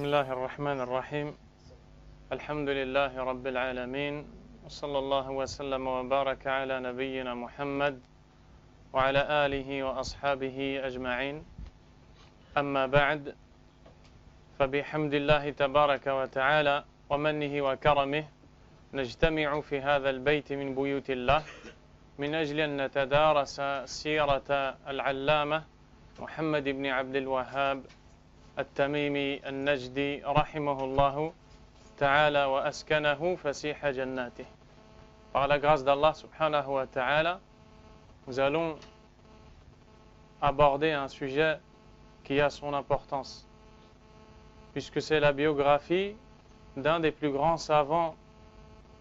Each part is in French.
بسم الله الرحمن الرحيم الحمد لله رب العالمين وصلى الله وسلم وبارك على نبينا محمد وعلى آله وأصحابه أجمعين أما بعد فبحمد الله تبارك وتعالى ومنه وكرمه نجتمع في هذا البيت من بيوت الله من أجل أن نتدارس سيرة العلامة محمد بن عبد الوهاب التميمي النجدي رحمه الله ta'ala wa askanahu fasiha jannatih. Par la grâce d'Allah subhanahu wa ta'ala, nous allons aborder un sujet qui a son importance, puisque c'est la biographie d'un des plus grands savants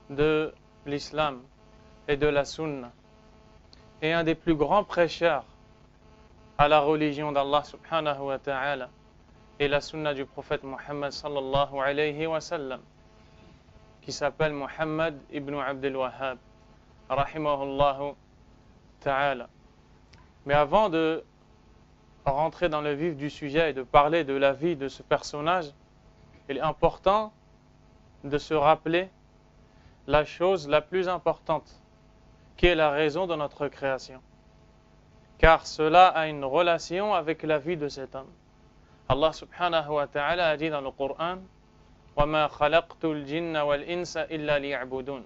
de l'islam et de la sunna, et un des plus grands prêcheurs à la religion d'Allah subhanahu wa ta'ala et la sunna du prophète Muhammad sallallahu alayhi wa sallam, qui s'appelle Muhammad ibn Abdul Wahhab rahimahullahu ta'ala. Mais avant de rentrer dans le vif du sujet et de parler de la vie de ce personnage, il est important de se rappeler la chose la plus importante, qui est la raison de notre création, car cela a une relation avec la vie de cet homme. Allah subhanahu wa ta'ala a dit dans le Coran: وَمَا خَلَقْتُ الْجِنَّ وَالْإِنسَ إِلَّا لِيَعْبُدُونَ.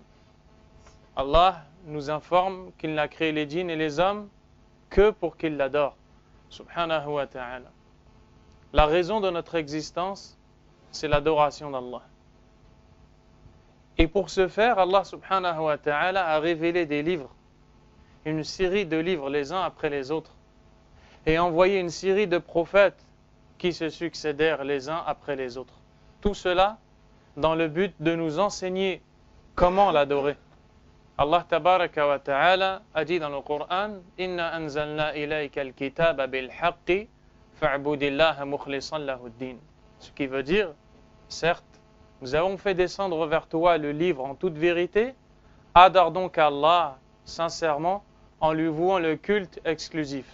Allah nous informe qu'il n'a créé les djinns et les hommes que pour qu'ils l'adorent, subhanahu wa ta'ala. La raison de notre existence, c'est l'adoration d'Allah. Et pour ce faire, Allah subhanahu wa ta'ala a révélé des livres, une série de livres les uns après les autres, et envoyé une série de prophètes qui se succédèrent les uns après les autres. Tout cela dans le but de nous enseigner comment l'adorer. Allah tabaraka wa ta'ala a dit dans le Coran: Inna anzalna ilayka al-kitaba bil-haqqi fa'budillaha mukhlishan lahu-d-din. Ce qui veut dire, certes, nous avons fait descendre vers toi le livre en toute vérité, adore donc Allah sincèrement en lui vouant le culte exclusif.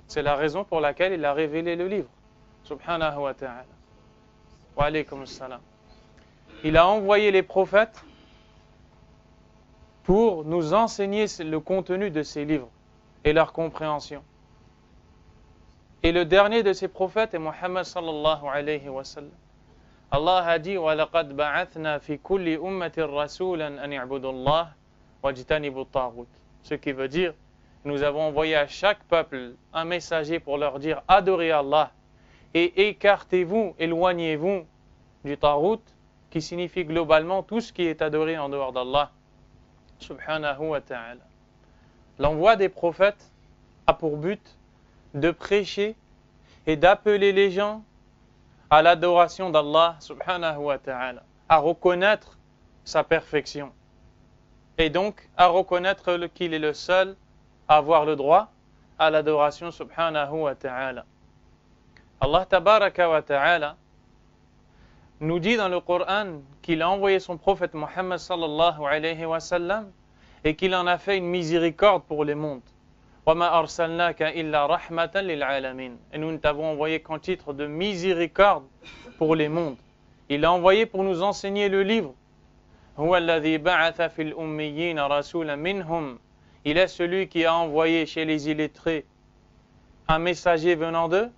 C'est la raison pour laquelle il a révélé le livre, subhanahu wa ta'ala. Wa alaykum assalam. Il a envoyé les prophètes pour nous enseigner le contenu de ces livres et leur compréhension. Et le dernier de ces prophètes est Muhammad sallallahu alayhi wa sallam. Allah a dit: وَلَقَدْ بَعَثْنَا فِي كُلِّ أُمَّةٍ رَسُولًا أَنِ اعْبُدُوا اللَّهَ وَاجْتَنِبُوا الطَّاغُوتَ. Ce qui veut dire, nous avons envoyé à chaque peuple un messager pour leur dire: adorez Allah et écartez-vous, éloignez-vous du tarout, qui signifie globalement tout ce qui est adoré en dehors d'Allah subhanahu wa ta'ala. L'envoi des prophètes a pour but de prêcher et d'appeler les gens à l'adoration d'Allah subhanahu wa ta'ala, à reconnaître sa perfection et donc à reconnaître qu'il est le seul à avoir le droit à l'adoration subhanahu wa ta'ala. Allah tabaraka wa ta'ala nous dit dans le Coran qu'il a envoyé son prophète Muhammad sallallahu alayhi wa sallam et qu'il en a fait une miséricorde pour les mondes. وَمَا أَرْسَلْنَاكَ إِلَّا رَحْمَةً لِلْعَالَمِينَ. Et nous ne t'avons envoyé qu'en titre de miséricorde pour les mondes. Il l'a envoyé pour nous enseigner le livre. هُوَ الَّذِي بَعَثَ فِي الْأُمِّيِّينَ رَسُولًا مِنْهُمْ. Il est celui qui a envoyé chez les illettrés un messager venant d'eux,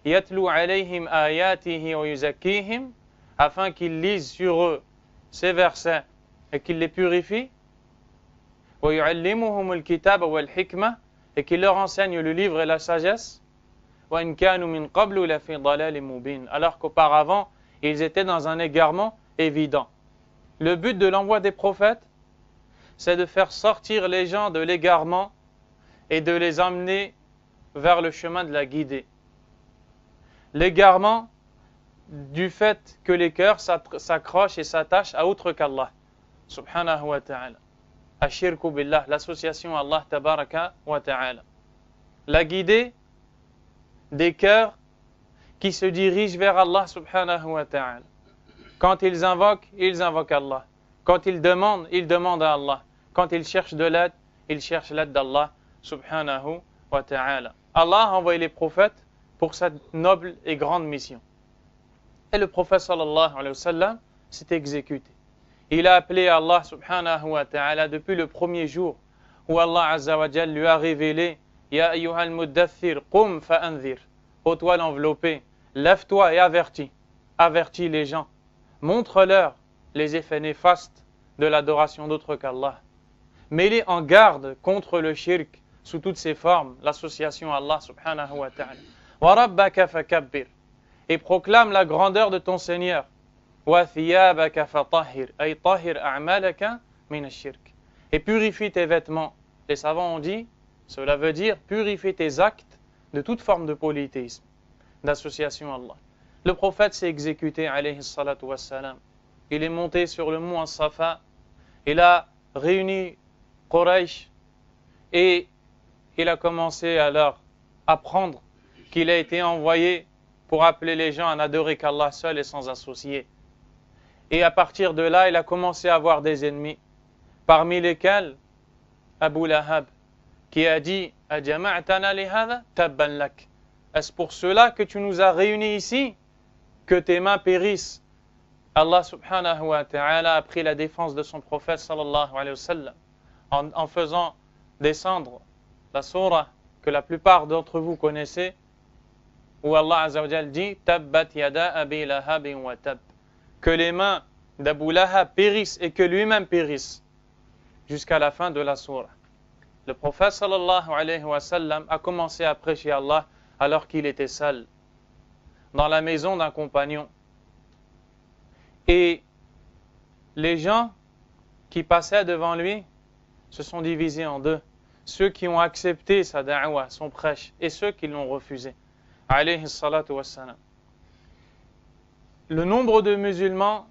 يَتْلُو عَلَيْهِمْ آيَاتِهِ وَيُزَكِّيهِمْ, afin qu'ils lisent sur eux ces versets et qu'ils les purifient, وَيُعَلِّمُهُمُ الْكِتَابَ وَالْحِكْمَةَ, et qu'il leur enseigne le livre et la sagesse, وَإِنْ كَانُوا مِنْ قَبْلُ لَفِي ضَلَالٍ مُبِينٍ, alors qu'auparavant ils étaient dans un égarement évident. Le but de l'envoi des prophètes, c'est de faire sortir les gens de l'égarement et de les emmener vers le chemin de la guidée. L'égarement du fait que les cœurs s'accrochent et s'attachent à autre qu'Allah subhanahu wa ta'ala. Ashirku billah, l'association à Allah tabaraka wa ta'ala. La guidée des cœurs qui se dirigent vers Allah subhanahu wa ta'ala. Quand ils invoquent Allah. Quand ils demandent à Allah. Quand ils cherchent de l'aide, ils cherchent l'aide d'Allah subhanahu wa ta'ala. Allah a envoyé les prophètes pour cette noble et grande mission. Et le prophète sallallahu alayhi wa sallam s'est exécuté. Il a appelé Allah subhanahu wa ta'ala depuis le premier jour où Allah azza wa jal lui a révélé Ya ayyuhal muddathir, qum fa'anzir. Ô toi l'enveloppé, lève-toi et avertis. Avertis les gens. Montre-leur les effets néfastes de l'adoration d'autre qu'Allah. Mets-les en garde contre le shirk sous toutes ses formes, l'association à Allah subhanahu wa ta'ala. Wa rabbaka fakabbir. Et proclame la grandeur de ton Seigneur. Wa thiyabaka fatahhir. Ay tahhir a'malaka min ash-shirk. Et purifie tes vêtements. Les savants ont dit, cela veut dire purifie tes actes de toute forme de polythéisme, d'association à Allah. Le prophète s'est exécuté, alayhi salatu wassalam. Il est monté sur le mont As-Safa. Il a réuni Quraysh et il a commencé à leur apprendre qu'il a été envoyé pour appeler les gens à n'adorer qu'Allah seul et sans associé. Et à partir de là, il a commencé à avoir des ennemis, parmi lesquels Abu Lahab, qui a dit « Ajama'tana li hadha tabban lak » Est-ce pour cela que tu nous as réunis ici, que tes mains périssent? Allah subhanahu wa ta'ala a pris la défense de son prophète sallallahu alayhi wa sallam en faisant descendre la sourate que la plupart d'entre vous connaissez, où Allah azza wa jal dit « Tabbat yada abi lahabin wa tab » que les mains d'Abu Lahab périssent et que lui-même périsse jusqu'à la fin de la sourate. Le prophète sallallahu alayhi wa sallam a commencé à prêcher Allah alors qu'il était seul dans la maison d'un compagnon. Et les gens qui passaient devant lui se sont divisés en deux. Ceux qui ont accepté sa da'wa, son prêche, et ceux qui l'ont refusé. Alayhi salatu wassalam. Le nombre de musulmans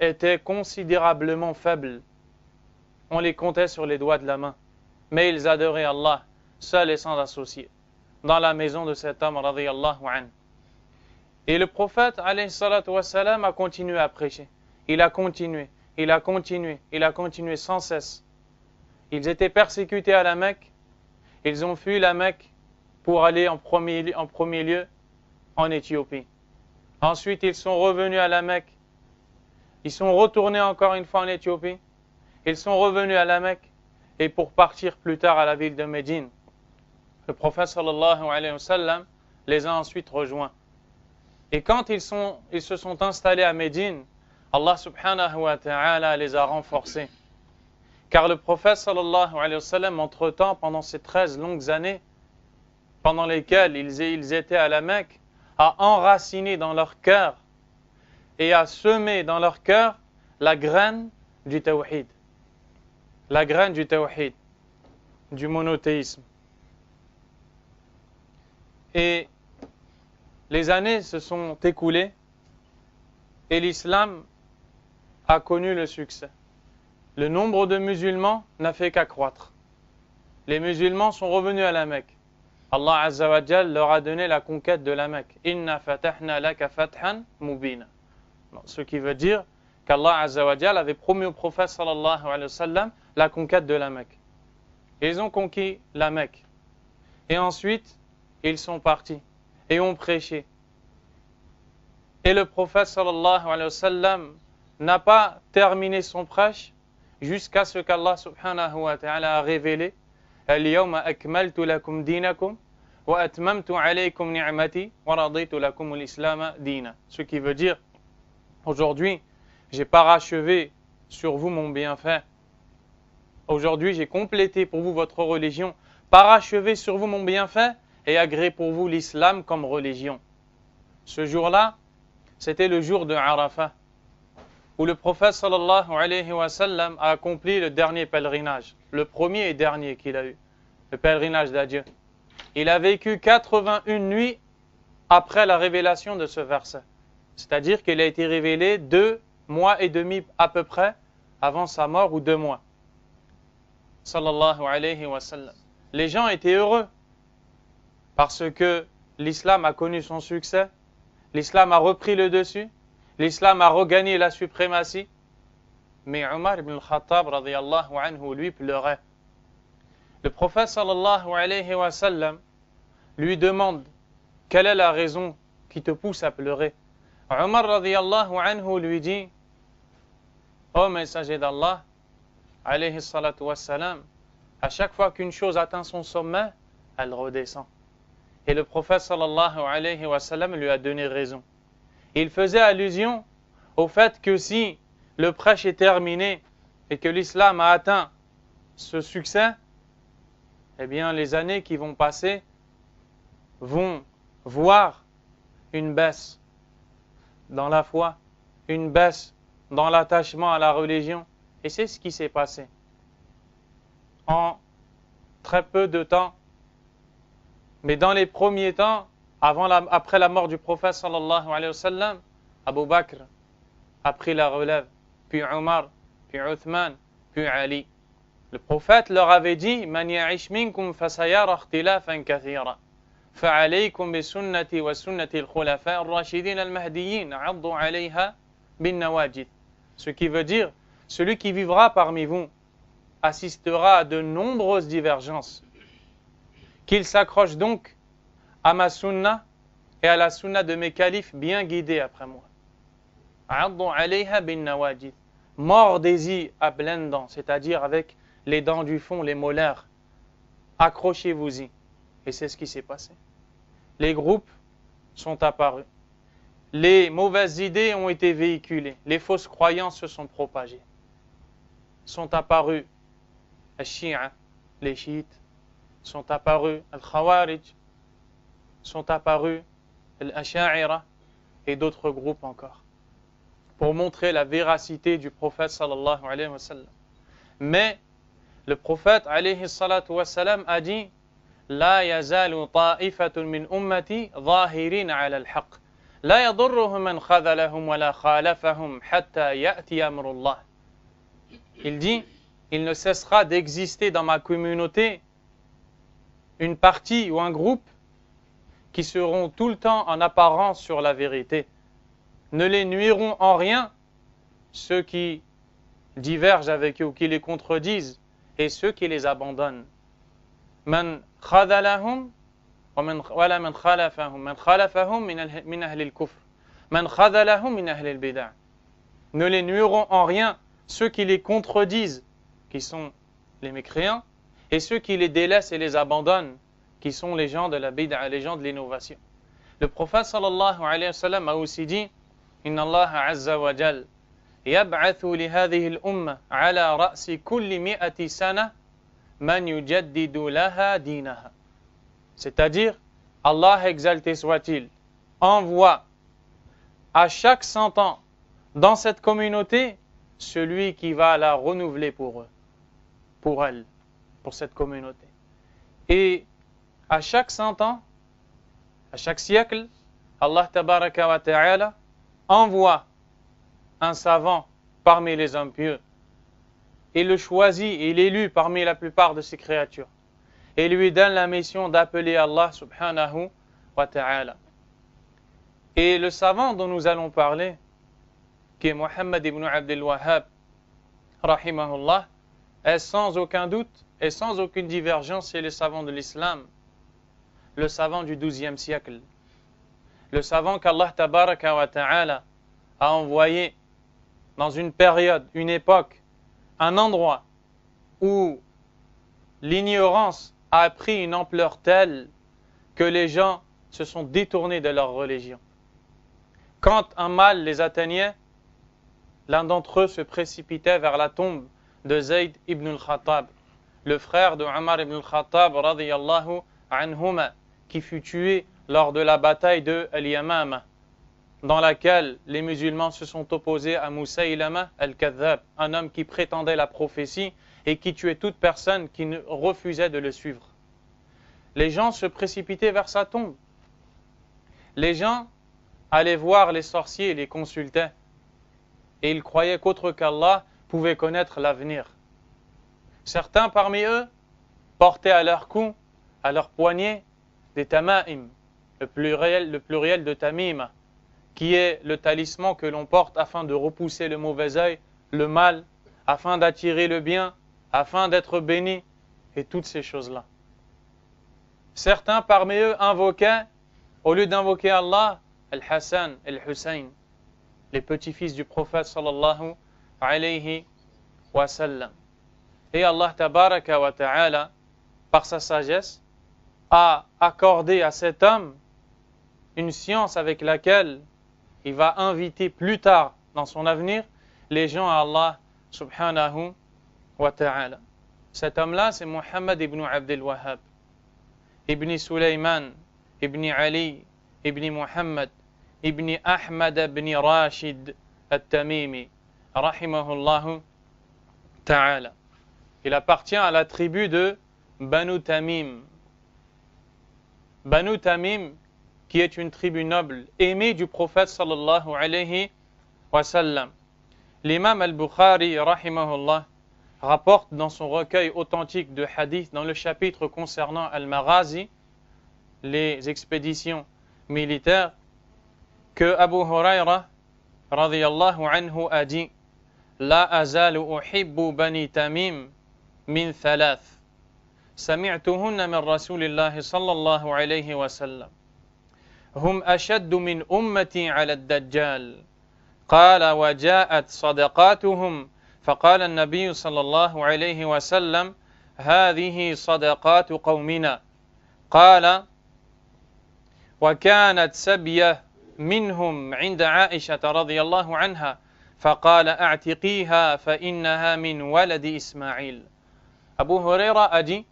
était considérablement faible. On les comptait sur les doigts de la main. Mais ils adoraient Allah, seuls et sans associés, dans la maison de cet homme, radiyallahu anhu. Et le prophète, alayhi salatu wassalam, a continué à prêcher. Il a continué sans cesse. Ils étaient persécutés à la Mecque. Ils ont fui la Mecque pour aller en premier lieu en Éthiopie. Ensuite, ils sont revenus à la Mecque. Ils sont retournés encore une fois en Éthiopie. Ils sont revenus à la Mecque et pour partir plus tard à la ville de Médine. Le prophète sallallahu alayhi wa sallam les a ensuite rejoints. Et quand ils se sont installés à Médine, Allah subhanahu wa ta'ala les a renforcés. Car le prophète sallallahu alayhi wa sallam, entre-temps, pendant ces 13 longues années, pendant lesquelles ils étaient à la Mecque, a enraciné dans leur cœur et a semé dans leur cœur la graine du tawhid. La graine du tawhid, du monothéisme. Et les années se sont écoulées et l'islam a connu le succès. Le nombre de musulmans n'a fait qu'accroître. Les musulmans sont revenus à la Mecque. Allah azza wa jal leur a donné la conquête de la Mecque. Inna fatahna laka fathan mubina. Ce qui veut dire qu'Allah azza wa jal avait promis au prophète sallallahu alayhi wa sallam la conquête de la Mecque. Ils ont conquis la Mecque. Et ensuite, ils sont partis et ont prêché. Et le prophète sallallahu alayhi wa sallam n'a pas terminé son prêche jusqu'à ce qu'Allah subhanahu wa ta'ala a révélé Al-yawma akmaltu lakum dinakum wa atmamtu alaykum ni'mati wa raditu lakum al-islam dina. Ce qui veut dire aujourd'hui, j'ai parachevé sur vous mon bienfait. Aujourd'hui, j'ai complété pour vous votre religion, parachevé sur vous mon bienfait et agréé pour vous l'islam comme religion. Ce jour-là, c'était le jour de Arafat, où le prophète sallallahu alayhi wa sallam a accompli le dernier pèlerinage, le premier et dernier qu'il a eu, le pèlerinage d'adieu. Il a vécu 81 nuits après la révélation de ce verset. C'est-à-dire qu'il a été révélé 2 mois et demi à peu près avant sa mort ou 2 mois. Sallallahu alayhi wa sallam. Les gens étaient heureux parce que l'islam a connu son succès, l'islam a repris le dessus, l'islam a regagné la suprématie. Mais Omar ibn al-Khattab radiyallahu anhu lui pleurait. Le prophète sallallahu alayhi wa sallam lui demande quelle est la raison qui te pousse à pleurer. Omar radiyallahu anhu lui dit, ô messager d'Allah, alayhi salatu wassalam, à chaque fois qu'une chose atteint son sommet, elle redescend. Et le prophète sallallahu alayhi wa sallam lui a donné raison. Il faisait allusion au fait que si le prêche est terminé et que l'islam a atteint ce succès, eh bien les années qui vont passer vont voir une baisse dans la foi, une baisse dans l'attachement à la religion. Et c'est ce qui s'est passé. En très peu de temps, mais dans les premiers temps, après la mort du prophète sallallahu alayhi wa sallam, Abu Bakr a pris la relève, puis Omar, puis Uthman, puis Ali. Le prophète leur avait dit, Man ya'ish minkum fasayara ikhtilafan kathira. فعليكم بسنتي وسنة الخلفاء الراشدين المهديين عضوا عليها بالنواجذ. Ce qui veut dire, celui qui vivra parmi vous assistera à de nombreuses divergences. Qu'il s'accroche donc à ma sunna et à la sunna de mes califes bien guidés après moi. عضوا عليها بالنواجذ. Mordez-y à pleines dents, c'est-à-dire avec les dents du fond, les molaires. Accrochez-vous-y. Et c'est ce qui s'est passé. Les groupes sont apparus. Les mauvaises idées ont été véhiculées. Les fausses croyances se sont propagées. Sont apparus les Shia, les chiites. Sont apparus les Khawarij. Sont apparus les Asha'ira et d'autres groupes encore. Pour montrer la véracité du prophète sallallahu alayhi wa sallam. Mais le prophète alayhi salatu wa sallam a dit لا يزال طائفة من أمتي ظاهرين على الحق لا يضرهم من خذلهم ولا خالفهم حتى يأتي أمر الله. Il dit, il ne cessera d'exister dans ma communauté une partie ou un groupe qui seront tout le temps en apparence sur la vérité. Ne les nuiront en rien ceux qui divergent avec eux ou qui les contredisent et ceux qui les abandonnent. من خذلهم ولا من خالفهم من خالفهم من أهل الكفر من خذلهم من أهل البدع. Ne les nuiront en rien ceux qui les contredisent, qui sont les mécréants, et ceux qui les délaissent et les abandonnent, qui sont les gens de la bid'a, les gens de l'innovation. Le prophète sallallahu alayhi wa sallam a aussi dit Inna Allah azza wa jal yab'athu li hadhihi al-umma ala ra'si kulli mi'ati sana Man yujaddidu laha dinaha. C'est-à-dire, Allah exalté soit-il, envoie à chaque 100 ans dans cette communauté celui qui va la renouveler pour eux, pour elle, pour cette communauté. Et à chaque 100 ans, à chaque siècle, Allah tabaraka wa ta'ala envoie un savant parmi les hommes pieux. Il le choisit et l'élu parmi la plupart de ses créatures. Et lui donne la mission d'appeler Allah subhanahu wa ta'ala. Et le savant dont nous allons parler, qui est Muhammad ibn Abdul Wahhab, rahimahullah, est sans aucun doute et sans aucune divergence chez les savants de l'islam, le savant du XIIe siècle. Le savant qu'Allah tabaraka wa ta'ala a envoyé dans une période, une époque, un endroit où l'ignorance a pris une ampleur telle que les gens se sont détournés de leur religion. Quand un mal les atteignait, l'un d'entre eux se précipitait vers la tombe de Zayd ibn al-Khattab, le frère de Omar ibn al-Khattab radiyallahu anhuma, qui fut tué lors de la bataille de Al-Yamama, dans laquelle les musulmans se sont opposés à Musaylama al-Kadhab, un homme qui prétendait la prophétie et qui tuait toute personne qui refusait de le suivre. Les gens se précipitaient vers sa tombe. Les gens allaient voir les sorciers et les consultaient. Et ils croyaient qu'autre qu'Allah pouvait connaître l'avenir. Certains parmi eux portaient à leur cou, à leur poignet, des tama'im, le pluriel de tamima, qui est le talisman que l'on porte afin de repousser le mauvais œil, le mal, afin d'attirer le bien, afin d'être béni, et toutes ces choses-là. Certains parmi eux invoquaient, au lieu d'invoquer Allah, Al-Hassan, Al-Hussein, les petits-fils du prophète sallallahu alayhi wa sallam. Et Allah tabaraka wa ta'ala, par sa sagesse, a accordé à cet homme une science avec laquelle il va inviter plus tard dans son avenir les gens à Allah subhanahu wa ta'ala. Cet homme-là, c'est Muhammad ibn Abdul Wahhab, ibn Sulaiman, ibn Ali, ibn Muhammad, ibn Ahmad ibn Rashid al-Tamimi, rahimahullahu ta'ala. Il appartient à la tribu de Banu Tamim. Banu Tamim, qui est une tribu noble, aimée du prophète sallallahu alayhi wa sallam. L'imam al-Bukhari, rahimahullah, rapporte dans son recueil authentique de hadith, dans le chapitre concernant Al-Maghazi, les expéditions militaires, que Abu Huraira, radiyallahu anhu, a dit La azalu uhibbu bani tamim min thalath. سمعتهن من رسول الله صلى الله عليه وسلم هم أشد من أمتي على الدجال قال وجاءت صدقاتهم فقال النبي صلى الله عليه وسلم هذه صدقات قومنا قال وكانت سبية منهم عند عائشة رضي الله عنها فقال اعتقيها فإنها من ولد إسماعيل. Abu Huraira a dit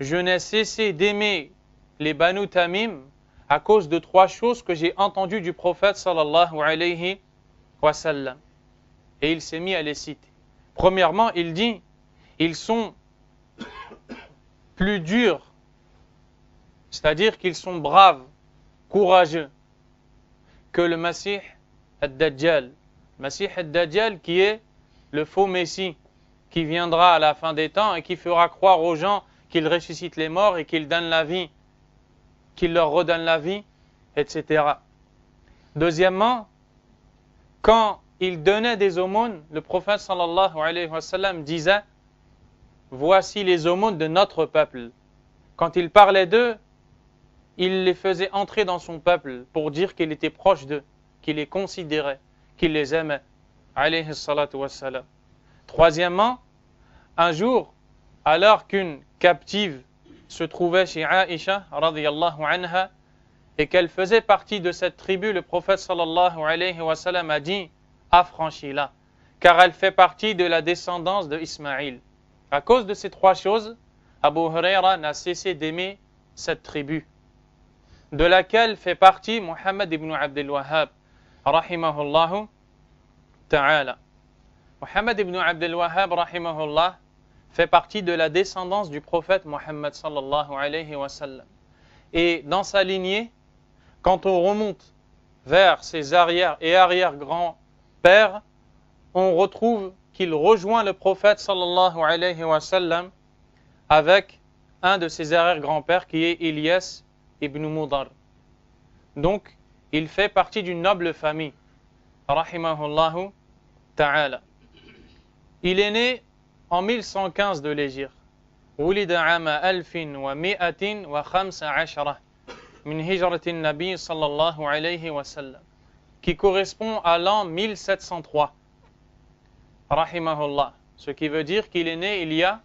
Je n'ai cessé d'aimer les Banu Tamim à cause de trois choses que j'ai entendues du prophète sallallahu alayhi wa sallam. Et il s'est mis à les citer. Premièrement, il dit, ils sont plus durs, c'est-à-dire qu'ils sont braves, courageux, que le Masih ad-Dajjal. Masih ad-Dajjal qui est le faux Messie, qui viendra à la fin des temps et qui fera croire aux gens qu'il ressuscite les morts et qu'il donne la vie, qu'il leur redonne la vie, etc. Deuxièmement, quand il donnait des aumônes, le prophète sallallahu alayhi wa sallam disait « Voici les aumônes de notre peuple ». Quand il parlait d'eux, il les faisait entrer dans son peuple pour dire qu'il était proche d'eux, qu'il les considérait, qu'il les aimait. Alayhi salatu wa salam. Troisièmement, un jour, alors qu'une captive se trouvait chez Aïcha radiyallahu anha et qu'elle faisait partie de cette tribu, le prophète sallallahu alayhi wa sallam a dit affranchis-la, car elle fait partie de la descendance de Ismaïl. À cause de ces trois choses, Abu Huraira n'a cessé d'aimer cette tribu, de laquelle fait partie Muhammad ibn Abdul Wahhab rahimahullahu ta'ala. Muhammad ibn Abdul Wahhab rahimahullah fait partie de la descendance du prophète Muhammad sallallahu alayhi wa sallam. Et dans sa lignée, quand on remonte vers ses arrière et arrière-grands-pères, on retrouve qu'il rejoint le prophète sallallahu alayhi wa sallam avec un de ses arrière-grands-pères qui est Ilyas ibn Mudar. Donc, il fait partie d'une noble famille, rahimahullahu ta'ala. Il est né en 1115 de l'Hégire. ولد عام 1115 من هجرة النبي صلى الله عليه وسلم, qui correspond à l'an 1703. Rahimahullah. Ce qui veut dire qu'il est né il y a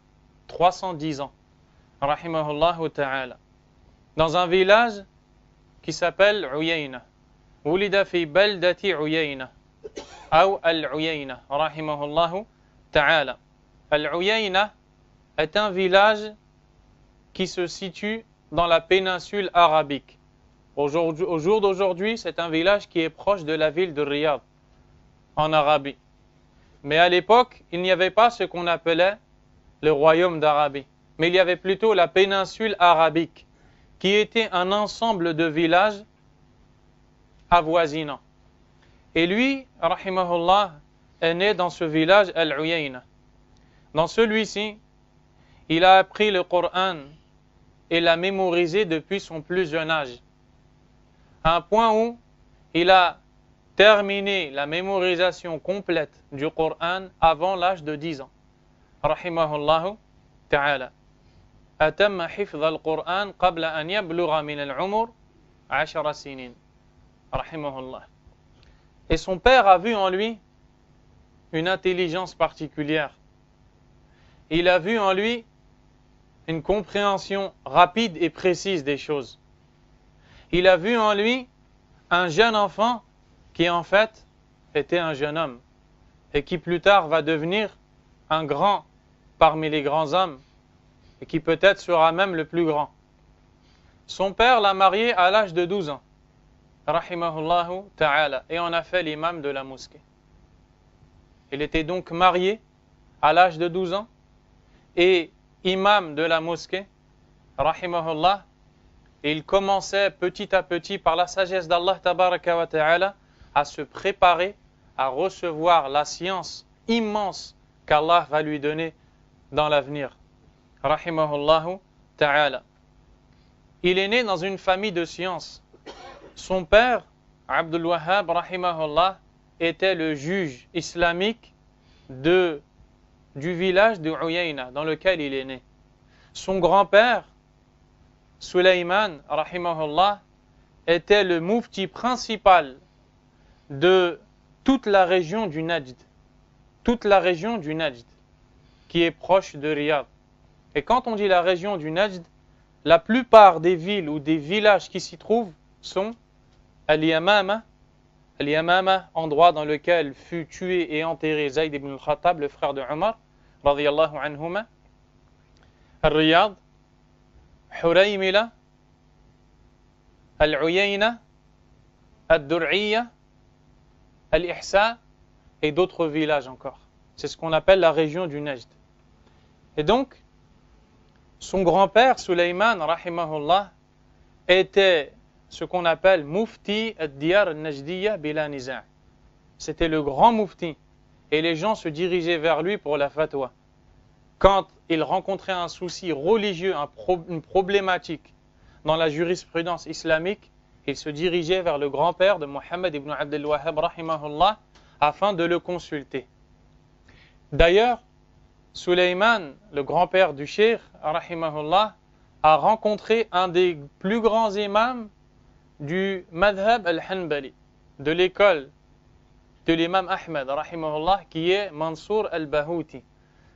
310 ans. Rahimahullahu ta'ala. Dans un village qui s'appelle Uyayna. ولد في بلدة عيينة أو العيينة رحمه الله تعالى. Al-Uyayna est un village qui se situe dans la péninsule arabique. Au jour d'aujourd'hui, c'est un village qui est proche de la ville de Riyad, en Arabie. Mais à l'époque, il n'y avait pas ce qu'on appelait le royaume d'Arabie, mais il y avait plutôt la péninsule arabique, qui était un ensemble de villages avoisinants. Et lui, rahimahullah, est né dans ce village Al-Uyayna. Dans celui-ci, il a appris le Coran et l'a mémorisé depuis son plus jeune âge, à un point où il a terminé la mémorisation complète du Coran avant l'âge de 10 ans. Rahimahullahu ta'ala. أتم حفظ القرآن قبل أن يبلغ من العمر 10 سنين. رحمه الله. Et son père a vu en lui une intelligence particulière. Il a vu en lui une compréhension rapide et précise des choses. Il a vu en lui un jeune enfant qui en fait était un jeune homme et qui plus tard va devenir un grand parmi les grands hommes et qui peut-être sera même le plus grand. Son père l'a marié à l'âge de 12 ans, rahimahullahu ta'ala, et en a fait l'imam de la mosquée. Il était donc marié à l'âge de 12 ans et imam de la mosquée, rahimahullah, et il commençait petit à petit par la sagesse d'Allah tabaraka wa ta'ala à se préparer à recevoir la science immense qu'Allah va lui donner dans l'avenir. Rahimahullahu ta'ala. Il est né dans une famille de sciences. Son père, Abdul Wahhab, rahimahullah, était le juge islamique du village de Uyayna, dans lequel il est né. Son grand-père, Sulayman, rahimahullah, était le mufti principal de toute la région du Najd. Toute la région du Najd, qui est proche de Riyad. Et quand on dit la région du Najd, la plupart des villes ou des villages qui s'y trouvent sont Al-Yamama, endroit dans lequel fut tué et enterré Zayd ibn al-Khattab, le frère de Omar, radiyallahu anhuma, Al-Riyad, Huraymila, Al-Uyayna, Al-Dur'iyya, Al-Ihsa et d'autres villages encore. C'est ce qu'on appelle la région du Najd. Et donc, son grand-père, Sulayman, rahimahullah, était ce qu'on appelle Mufti ad-Diyar al-Najdiyya bila niza'. C'était le grand Mufti. Et les gens se dirigeaient vers lui pour la fatwa. Quand il rencontrait un souci religieux, une problématique dans la jurisprudence islamique, il se dirigeait vers le grand-père de Muhammad ibn Abdul Wahhab, rahimahullah, afin de le consulter. D'ailleurs, Sulayman, le grand-père du cheikh, rahimahullah, a rencontré un des plus grands imams du madhab al-Hanbali, de l'école de l'imam Ahmed, rahimahullah, qui est Mansour al-Bahouti,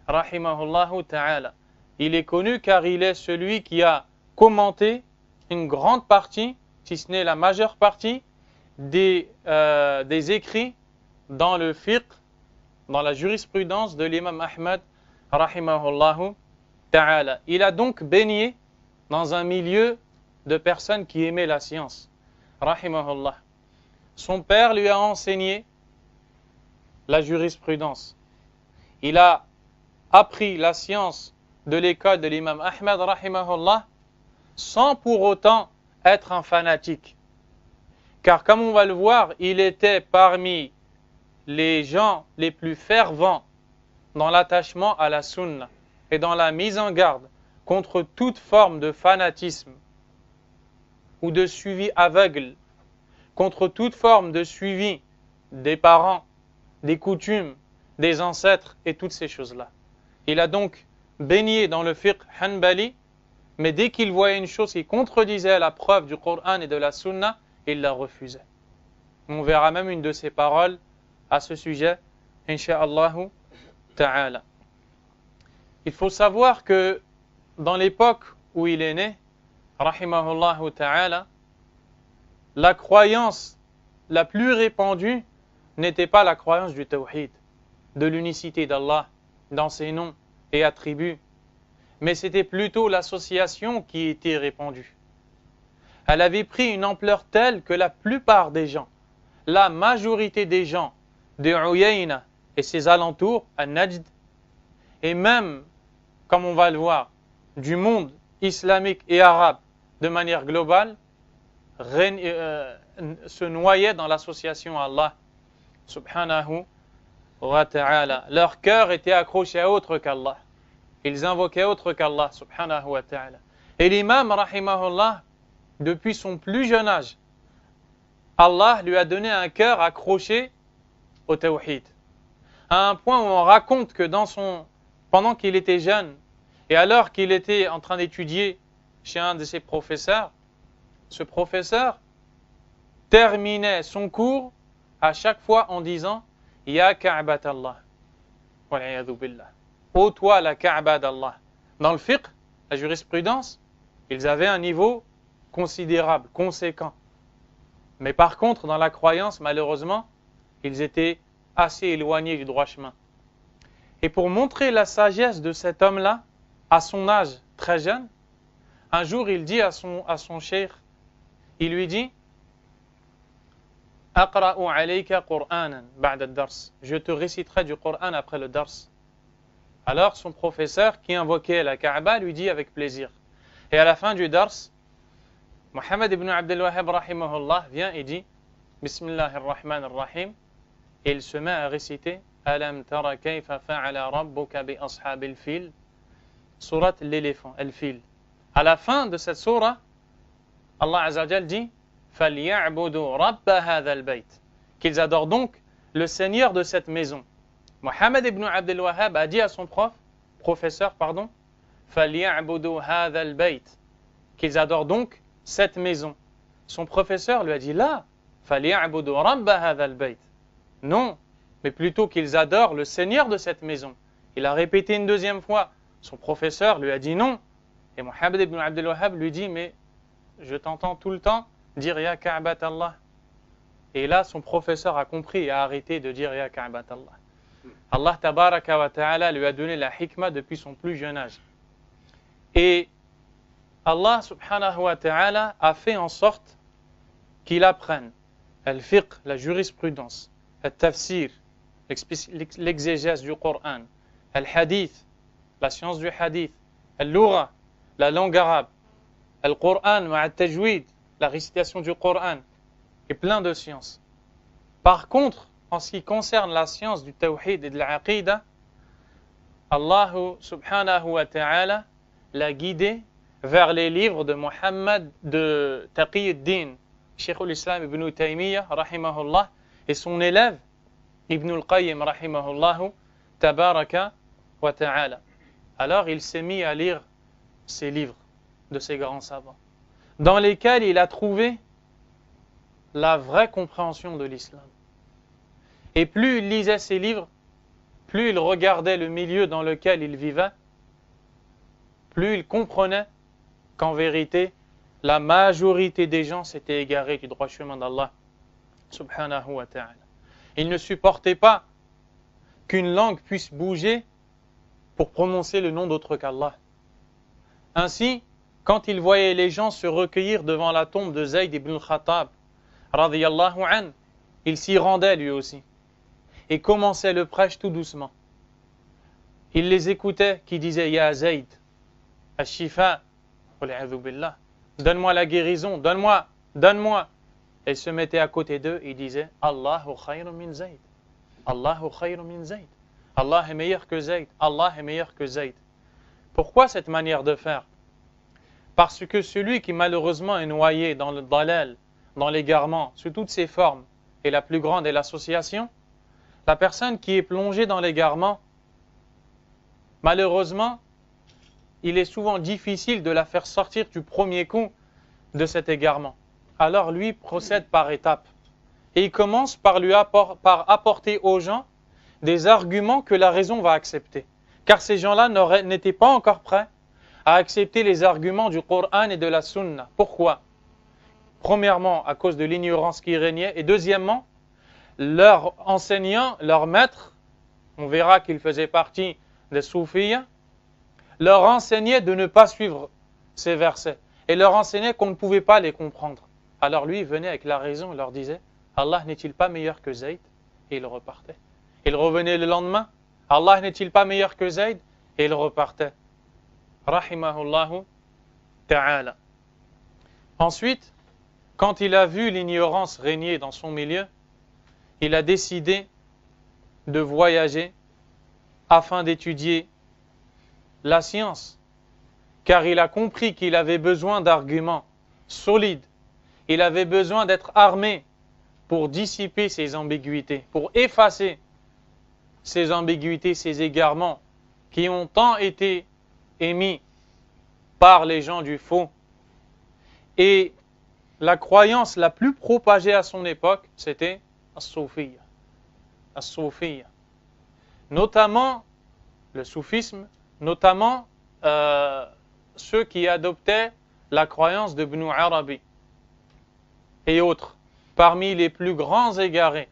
rahimahullahu ta'ala. Il est connu car il est celui qui a commenté une grande partie, si ce n'est la majeure partie, des écrits dans le fiqh, dans la jurisprudence de l'imam Ahmed, rahimahullahu ta'ala. Il a donc baigné dans un milieu de personnes qui aimaient la science, rahimahullah. Son père lui a enseigné la jurisprudence. Il a appris la science de l'école de l'imam Ahmed, rahimahullah, sans pour autant être un fanatique. Car comme on va le voir, il était parmi les gens les plus fervents dans l'attachement à la sunna et dans la mise en garde contre toute forme de fanatisme ou de suivi aveugle, contre toute forme de suivi des parents, des coutumes, des ancêtres et toutes ces choses-là. Il a donc baigné dans le fiqh hanbali, mais dès qu'il voyait une chose qui contredisait la preuve du Coran et de la sunna, il la refusait. On verra même une de ses paroles à ce sujet, incha'Allah ta'ala. Il faut savoir que dans l'époque où il est né, rahimahullah ta'ala, la croyance la plus répandue n'était pas la croyance du tawhid, de l'unicité d'Allah dans ses noms et attributs, mais c'était plutôt l'association qui était répandue. Elle avait pris une ampleur telle que la plupart des gens, la majorité des gens de Uyayna et ses alentours, à Najd, et même, comme on va le voir, du monde islamique et arabe de manière globale, se noyaient dans l'association à Allah, subhanahu wa ta'ala. Leur cœur était accroché à autre qu'Allah. Ils invoquaient autre qu'Allah, subhanahu wa ta'ala. Et l'imam, rahimahullah, depuis son plus jeune âge, Allah lui a donné un cœur accroché au tawhid. À un point où on raconte que pendant qu'il était jeune, et alors qu'il était en train d'étudier chez un de ses professeurs, ce professeur terminait son cours à chaque fois en disant Ya Ka'bat Allah. Wal'iyadhu billah. Ô toi la Ka'ba d'Allah. Dans le fiqh, la jurisprudence, ils avaient un niveau considérable, conséquent. Mais par contre, dans la croyance, malheureusement, ils étaient assez éloignés du droit chemin. Et pour montrer la sagesse de cet homme-là, à son âge très jeune, un jour il dit à son cheikh, il lui dit Aqra'u alayka Qur'anan ba'da ad-dars. Je te réciterai du Coran après le dars. Alors son professeur qui invoquait la Kaaba lui dit avec plaisir. Et à la fin du dars, Mohammed ibn Abdel Wahhab rahimahullah vient et dit Bismillahirrahmanirrahim. Et il se met à réciter Alam tara kayfa fa'ala rabbuka bi ashabil fil. Surat l'éléphant, al-fil. À la fin de cette sourate, Allah Azza wa Jal dit فَلْيَعْبُدُوا رَبَّ هَذَا الْبَيْتِ. Qu'ils adorent donc le Seigneur de cette maison. Mohammed ibn Abdel Wahhab a dit à son professeur, فَلْيَعْبُدُوا هَذَا الْبَيْتِ. Qu'ils adorent donc cette maison. Son professeur lui a dit là, فَلْيَعْبُدُوا رَبَّ هَذَا الْبَيْتِ. Non, mais plutôt qu'ils adorent le Seigneur de cette maison. Il a répété une deuxième fois. Son professeur lui a dit non. Et Mohammed ibn Abdel Wahhab lui dit mais je t'entends tout le temps dire Ya Ka'bat Allah. Et là, son professeur a compris et a arrêté de dire Ya Ka'bat Allah. Allah tabaraka wa ta'ala lui a donné la hikmah depuis son plus jeune âge. Et Allah subhanahu wa ta'ala a fait en sorte qu'il apprenne al-fiqh, la jurisprudence, al-tafsir, l'exégèse du Coran, al-hadith, la science du hadith, al-lugha, la langue arabe, al-Qur'an ma'at-tajwid, la récitation du Coran, et plein de sciences. Par contre, en ce qui concerne la science du tawhid et de l'aqidah, Allah subhanahu wa ta'ala l'a guidé vers les livres de Muhammad de Taqiyuddin, Cheikh al-Islam ibn Taymiyyah, rahimahullah, et son élève, Ibn al-Qayyim, rahimahullah, tabaraka wa ta'ala. Alors il s'est mis à lire ces livres de ces grands savants, dans lesquels il a trouvé la vraie compréhension de l'islam. Et plus il lisait ces livres, plus il regardait le milieu dans lequel il vivait, plus il comprenait qu'en vérité, la majorité des gens s'étaient égarés du droit chemin d'Allah, subhanahu wa ta'ala. Il ne supportait pas qu'une langue puisse bouger pour prononcer le nom d'autre qu'Allah. Ainsi, quand il voyait les gens se recueillir devant la tombe de Zayd ibn al-Khattab, radiyallahu an, il s'y rendait lui aussi et commençait le prêche tout doucement. Il les écoutait qui disaient Ya Zayd, Ash-Shifa, billah, donne-moi la guérison, donne-moi. Et il se mettait à côté d'eux et il disait Allahu khayrun min Zayd, Allahu khayrun min Zayd. Allah est meilleur que Zayd, Allah est meilleur que Zayd. Pourquoi cette manière de faire? Parce que celui qui malheureusement est noyé dans le dalal, dans l'égarement, sous toutes ses formes, et la plus grande est l'association, la personne qui est plongée dans l'égarement, malheureusement, il est souvent difficile de la faire sortir du premier coup de cet égarement. Alors lui procède par étapes. Et il commence par apporter aux gens des arguments que la raison va accepter. Car ces gens-là n'étaient pas encore prêts à accepter les arguments du Coran et de la Sunna. Pourquoi? Premièrement, à cause de l'ignorance qui régnait. Et deuxièmement, leur enseignant, leur maître, on verra qu'il faisait partie des soufis, leur enseignait de ne pas suivre ces versets. Et leur enseignait qu'on ne pouvait pas les comprendre. Alors lui, il venait avec la raison, il leur disait Allah n'est-il pas meilleur que Zayd? Et il repartait. Il revenait le lendemain. Allah n'est-il pas meilleur que Zayd? Et il repartait. Rahimahullahu ta'ala. Ensuite, quand il a vu l'ignorance régner dans son milieu, il a décidé de voyager afin d'étudier la science, car il a compris qu'il avait besoin d'arguments solides. Il avait besoin d'être armé pour dissiper ses ambiguïtés, pour effacer ces ambiguïtés, ces égarements qui ont tant été émis par les gens du faux. Et la croyance la plus propagée à son époque, c'était as-soufiyya. As-soufiyya. Notamment le soufisme, notamment ceux qui adoptaient la croyance de Ibn Arabi et autres, parmi les plus grands égarés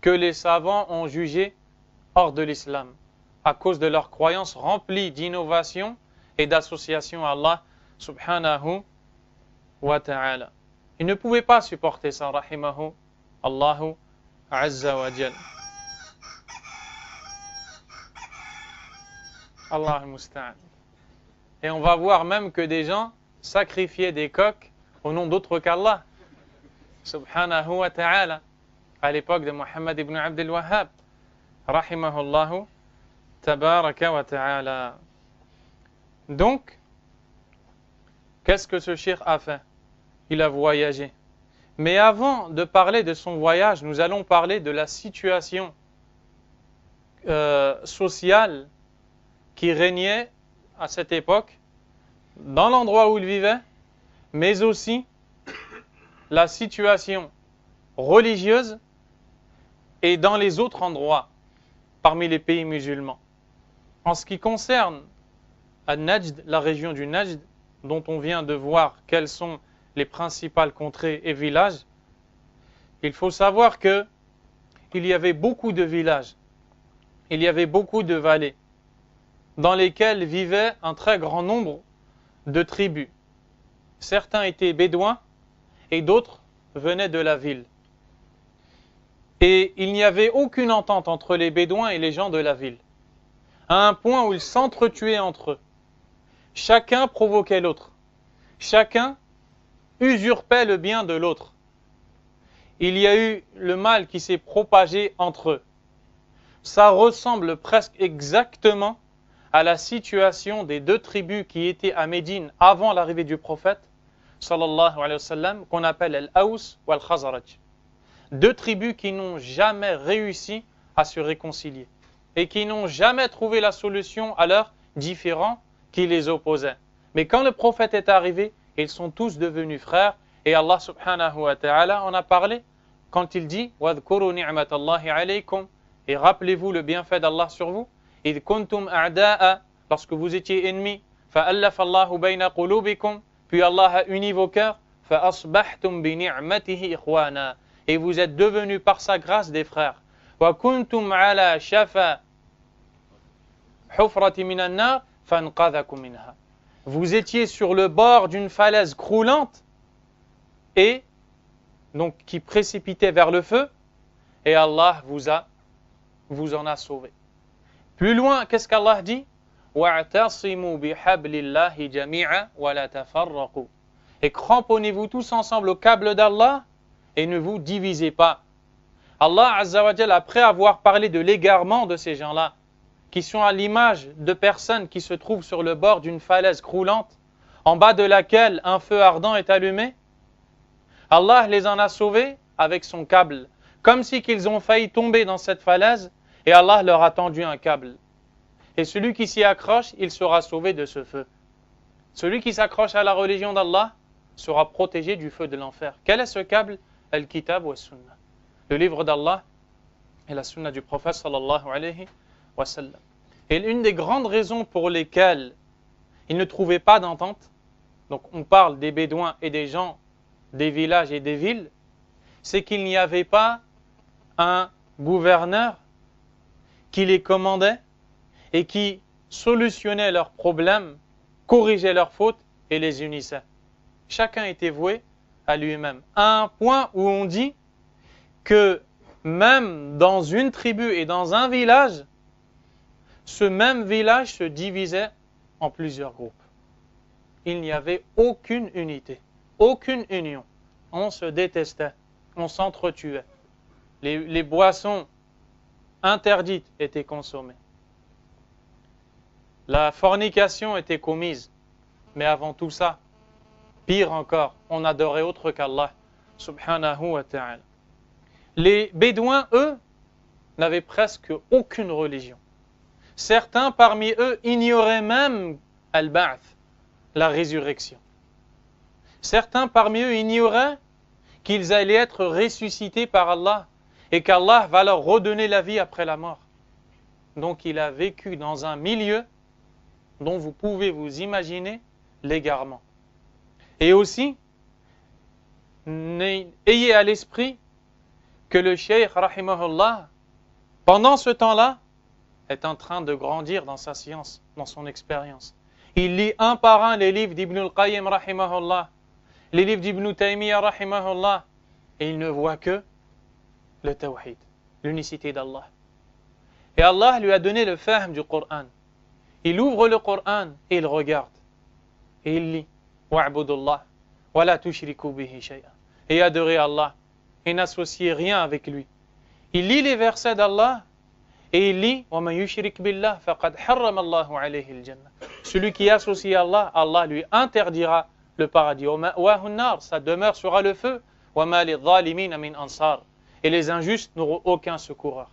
que les savants ont jugés hors de l'islam, à cause de leur croyance remplie d'innovation et d'association à Allah subhanahu wa ta'ala. Ils ne pouvaient pas supporter ça, rahimahu Allahu azza wa jal. Allah al-musta'an. Et on va voir même que des gens sacrifiaient des coqs au nom d'autre qu'Allah subhanahu wa ta'ala à l'époque de Muhammad ibn Abdul Wahhab rahimahullahu tabaraka wa ta'ala. Donc, qu'est-ce que ce cheikh a fait? Il a voyagé. Mais avant de parler de son voyage, nous allons parler de la situation sociale qui régnait à cette époque, dans l'endroit où il vivait, mais aussi la situation religieuse et dans les autres endroits parmi les pays musulmans. En ce qui concerne Al-Najd, la région du Najd, dont on vient de voir quelles sont les principales contrées et villages, il faut savoir que il y avait beaucoup de villages, il y avait beaucoup de vallées, dans lesquelles vivaient un très grand nombre de tribus. Certains étaient bédouins et d'autres venaient de la ville. Et il n'y avait aucune entente entre les bédouins et les gens de la ville, à un point où ils s'entretuaient entre eux. Chacun provoquait l'autre. Chacun usurpait le bien de l'autre. Il y a eu le mal qui s'est propagé entre eux. Ça ressemble presque exactement à la situation des deux tribus qui étaient à Médine avant l'arrivée du prophète, sallallahu alayhi wa sallam, qu'on appelle Al-Aws ou Al-Khazraj. Deux tribus qui n'ont jamais réussi à se réconcilier et qui n'ont jamais trouvé la solution à leurs différends qui les opposaient. Mais quand le prophète est arrivé, ils sont tous devenus frères et Allah subhanahu wa ta'ala en a parlé quand il dit « Wadhkuru ni'matallahi alaykum » et rappelez-vous le bienfait d'Allah sur vous. « Idh kuntum a'da'a » lorsque vous étiez ennemis « Fa'allafa Allahu bayna qulubikum » puis Allah a uni vos cœurs « Fa'asbahtum bi ni'matihi ikhwana » et vous êtes devenus par sa grâce des frères. « Wa kuntum ala shafa hufrati minan nar fanqadhakum minha » vous étiez sur le bord d'une falaise croulante et donc qui précipitait vers le feu et Allah vous en a sauvé. Plus loin, qu'est-ce qu'Allah dit? وَاعْتَصِمُوا بِحَبْلِ اللَّهِ جَمِيعًا وَلَا تَفَرَّقُوا et cramponnez-vous tous ensemble au câble d'Allah et ne vous divisez pas. Allah Azza wa Jal, après avoir parlé de l'égarement de ces gens-là, qui sont à l'image de personnes qui se trouvent sur le bord d'une falaise croulante, en bas de laquelle un feu ardent est allumé, Allah les en a sauvés avec son câble, comme si qu'ils ont failli tomber dans cette falaise, et Allah leur a tendu un câble. Et celui qui s'y accroche, il sera sauvé de ce feu. Celui qui s'accroche à la religion d'Allah sera protégé du feu de l'enfer. Quel est ce câble? Al-Kitab wa Sunnah. Le livre d'Allah et la Sunna du prophète sallallahu alayhi wa sallam. Et une des grandes raisons pour lesquelles ils ne trouvaient pas d'entente, donc on parle des Bédouins et des gens des villages et des villes, c'est qu'il n'y avait pas un gouverneur qui les commandait et qui solutionnait leurs problèmes, corrigeait leurs fautes et les unissait. Chacun était voué à lui-même. À un point où on dit que même dans une tribu et dans un village, ce même village se divisait en plusieurs groupes. Il n'y avait aucune unité, aucune union. On se détestait, on s'entretuait. Les boissons interdites étaient consommées. La fornication était commise. Mais avant tout ça, pire encore, on adorait autre qu'Allah subhanahu wa ta'ala. Les Bédouins, eux, n'avaient presque aucune religion. Certains parmi eux ignoraient même Al-Ba'th, la résurrection. Certains parmi eux ignoraient qu'ils allaient être ressuscités par Allah et qu'Allah va leur redonner la vie après la mort. Donc il a vécu dans un milieu dont vous pouvez vous imaginer l'égarement. Et aussi, ayez à l'esprit que le cheikh, rahimahullah, pendant ce temps-là, est en train de grandir dans sa science, dans son expérience. Il lit un par un les livres d'Ibn al-Qayyim, rahimahullah, les livres d'Ibn Taymiyyah, rahimahullah, et il ne voit que le tawhid, l'unicité d'Allah. Et Allah lui a donné le fahm du Coran. Il ouvre le Coran et il regarde. Et il lit Wa'budullah wa la tushriku bihi shay'a. Et adorez Allah et n'associez rien avec lui. Il lit les versets d'Allah et il lit Wa man yushrik billah faqad harrama Allahu alayhi al-jannah. Celui qui associe Allah, Allah lui interdira le paradis. Wa ma'wahu an-nar, sa demeure sera le feu. Wa ma lidh-dhalimina min ansar. Et les injustes n'auront aucun secoureur.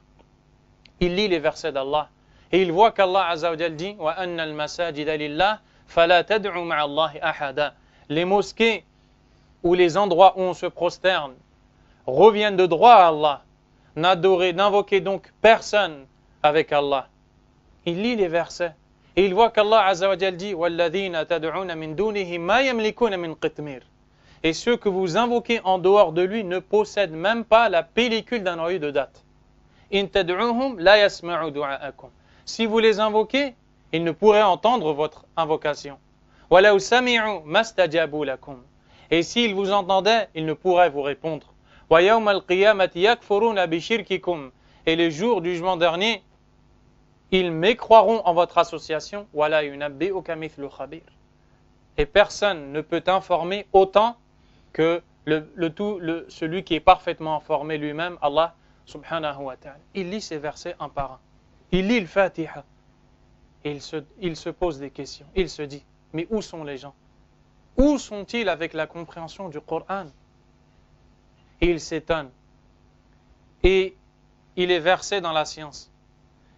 Il lit les versets d'Allah et il voit qu'Allah Azza wa Jal dit Wa anna al-masajida lillah fala tad'u ma'a Allahi ahada. Les mosquées ou les endroits où on se prosterne reviennent de droit à Allah. N'invoquez donc personne avec Allah. Il lit les versets et il voit qu'Allah Azza wa Jal dit Walladhina tad'una min dunihi ma yamlikuna min qitmir. Et ceux que vous invoquez en dehors de lui ne possèdent même pas la pellicule d'un noyau de date. In tad'uhum la yasma'u du'aakum. Si vous les invoquez, ils ne pourraient entendre votre invocation. Walau sami'u mastajabu lakum. Et s'ils vous entendaient, ils ne pourraient vous répondre. Wa yawm al-qiyamati yakfuruna bi shirkikum. Et le jour du jugement dernier, ils mécroiront en votre association. Wala yunabbi'uka mithlu khabir. Et personne ne peut informer autant que celui qui est parfaitement informé lui-même, Allah subhanahu wa ta'ala. Il lit ces versets un par un. Il lit le Fatiha. Et il se pose des questions. Il se dit, mais où sont les gens? Où sont-ils avec la compréhension du Coran? Et il s'étonne. Et il est versé dans la science.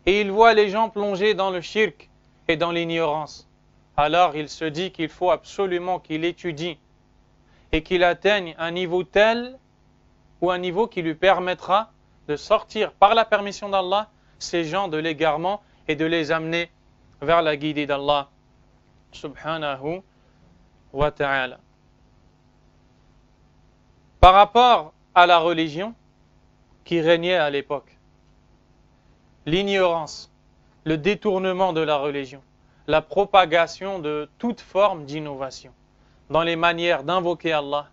Et il voit les gens plongés dans le shirk et dans l'ignorance. Alors il se dit qu'il faut absolument qu'il étudie et qu'il atteigne un niveau tel ou un niveau qui lui permettra de sortir par la permission d'Allah ces gens de l'égarement et de les amener vers la guidée d'Allah subhanahu wa ta'ala. Par rapport à la religion qui régnait à l'époque, l'ignorance, le détournement de la religion, la propagation de toute forme d'innovation dans les manières d'invoquer Allah,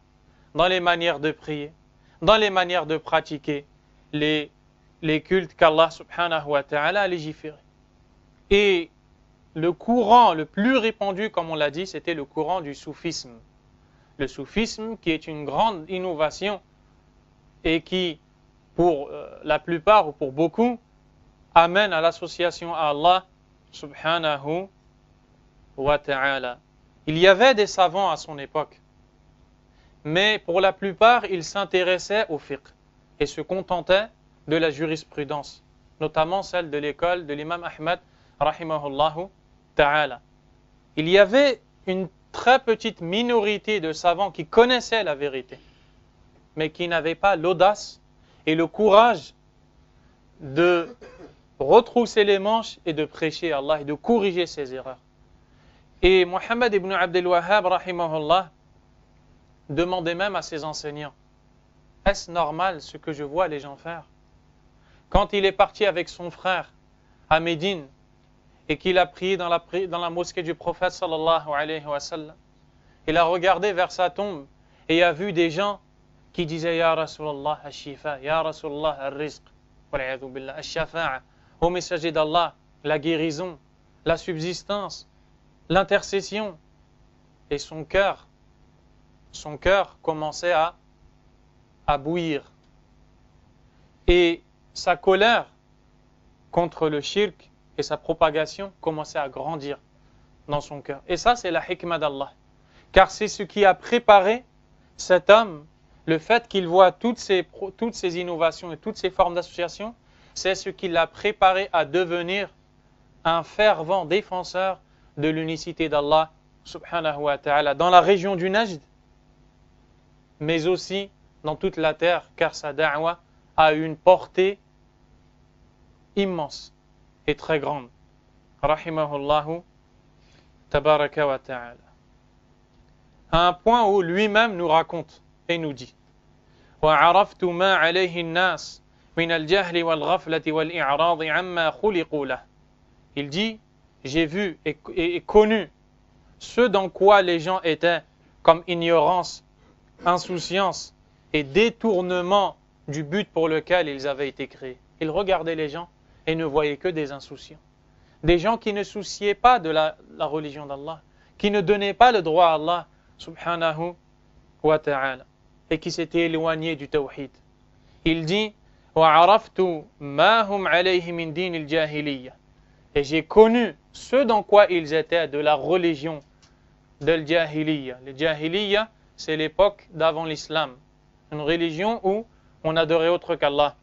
dans les manières de prier, dans les manières de pratiquer les cultes qu'Allah subhanahu wa ta'ala a légiférés. Et le courant le plus répandu, comme on l'a dit, c'était le courant du soufisme. Le soufisme qui est une grande innovation et qui, pour la plupart ou pour beaucoup, amène à l'association à Allah subhanahu wa ta'ala. Il y avait des savants à son époque, mais pour la plupart, ils s'intéressaient au fiqh et se contentaient de la jurisprudence, notamment celle de l'école de l'imam Ahmad rahimahullahu ta'ala. Il y avait une très petite minorité de savants qui connaissaient la vérité, mais qui n'avaient pas l'audace et le courage de retrousser les manches et de prêcher Allah et de corriger ses erreurs. Et Muhammad ibn Abdel Wahhab rahimahullah demandait même à ses enseignants, est-ce normal ce que je vois les gens faire? Quand il est parti avec son frère à Médine et qu'il a prié dans la mosquée du prophète sallallahu alayhi wa sallam, il a regardé vers sa tombe et a vu des gens qui disaient Ya Rasulallah al-Shifa, Ya Rasulallah al-Rizq, wal'iyadhu billah, al-Shafa'a, au messager d'Allah, la guérison, la subsistance, l'intercession. Et son cœur commençait à bouillir. Et sa colère contre le shirk et sa propagation commençait à grandir dans son cœur. Et ça, c'est la hikmah d'Allah. Car c'est ce qui a préparé cet homme, le fait qu'il voit toutes ces innovations et toutes ces formes d'association, c'est ce qui l'a préparé à devenir un fervent défenseur de l'unicité d'Allah subhanahu wa ta'ala dans la région du Najd, mais aussi dans toute la terre, car sa da'wa a une portée immense et très grande. Rahimahullahu tabaraka wa ta'ala. À un point où lui-même nous raconte et nous dit وَعَرَفْتُ مَا عَلَيْهِ النَّاسِ مِنَ الْجَهْلِ وَالْغَفْلَةِ وَالْإِعْرَاضِ عَمَّا خُلِقُوا لَهُ. Il dit, j'ai vu et connu ce dans quoi les gens étaient comme ignorance, insouciance et détournement du but pour lequel ils avaient été créés. Ils regardaient les gens et ne voyaient que des insouciants. Des gens qui ne souciaient pas de la religion d'Allah, qui ne donnaient pas le droit à Allah subhanahu wa ta'ala et qui s'étaient éloignés du tawhid. Il dit وَعَرَفْتُ مَا هُمْ عَلَيْهِ مِنْ دِينِ الْجَاهِلِيَّةِ. Et j'ai connu ce dans quoi ils étaient de la religion de l'Jahiliya. Le Jahiliya, c'est l'époque d'avant l'islam. Une religion où on adorait autre qu'Allah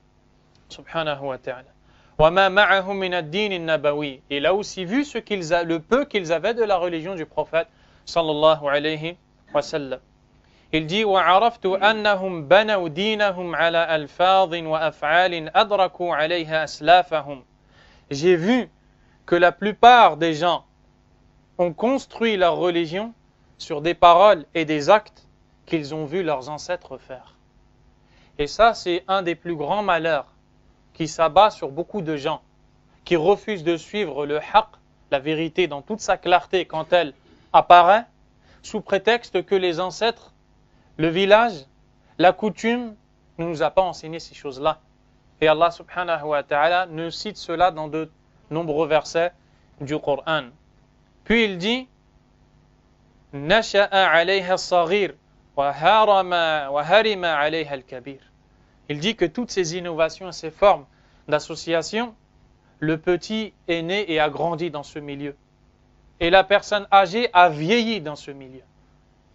subhanahu wa ta'ala. وَمَا مَعَهُمْ مِنَ الدِّينِ النَّبَوِيِّ. Il a aussi vu le peu qu'ils avaient de la religion du prophète sallallahu alayhi wa sallam. Il dit وَعَرَفْتُ أَنَّهُمْ بَنَوْا دِينَهُمْ عَلَى أَلْفَاظٍ وَأَفْعَالٍ أَدْرَكُوا عَلَيْهَا أَسْلَافَهُمْ. J'ai vu que la plupart des gens ont construit leur religion sur des paroles et des actes qu'ils ont vu leurs ancêtres faire. Et ça, c'est un des plus grands malheurs qui s'abat sur beaucoup de gens qui refusent de suivre le haqq, la vérité dans toute sa clarté quand elle apparaît, sous prétexte que les ancêtres, le village, la coutume ne nous a pas enseigné ces choses-là. Et Allah subhanahu wa ta'ala nous cite cela dans de nombreux versets du Coran. Puis il dit Nasha'a alayha as-saghir wa harima alayha al-kabir. Il dit que toutes ces innovations, ces formes d'association, le petit est né et a grandi dans ce milieu. Et la personne âgée a vieilli dans ce milieu.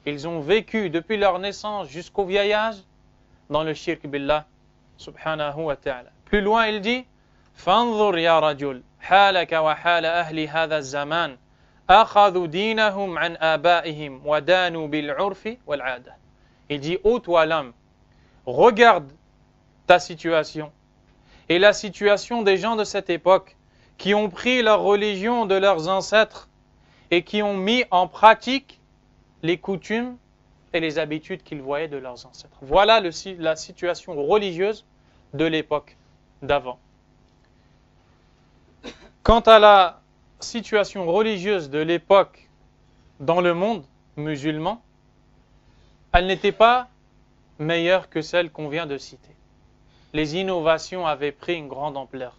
Ils ont vécu depuis leur naissance jusqu'au vieillage dans le shirk billah subhanahu wa ta'ala. Plus loin il dit فانظر يا رجل حالك وحال أهل هذا الزمان أخذوا دينهم عن آبائهم ودانوا بالعرف والعادة. Il dit ô toi l'homme, regarde ta situation et la situation des gens de cette époque qui ont pris leur religion de leurs ancêtres et qui ont mis en pratique les coutumes et les habitudes qu'ils voyaient de leurs ancêtres. Voilà la situation religieuse de l'époque d'avant. Quant à la situation religieuse de l'époque dans le monde musulman, elle n'était pas meilleure que celle qu'on vient de citer. Les innovations avaient pris une grande ampleur.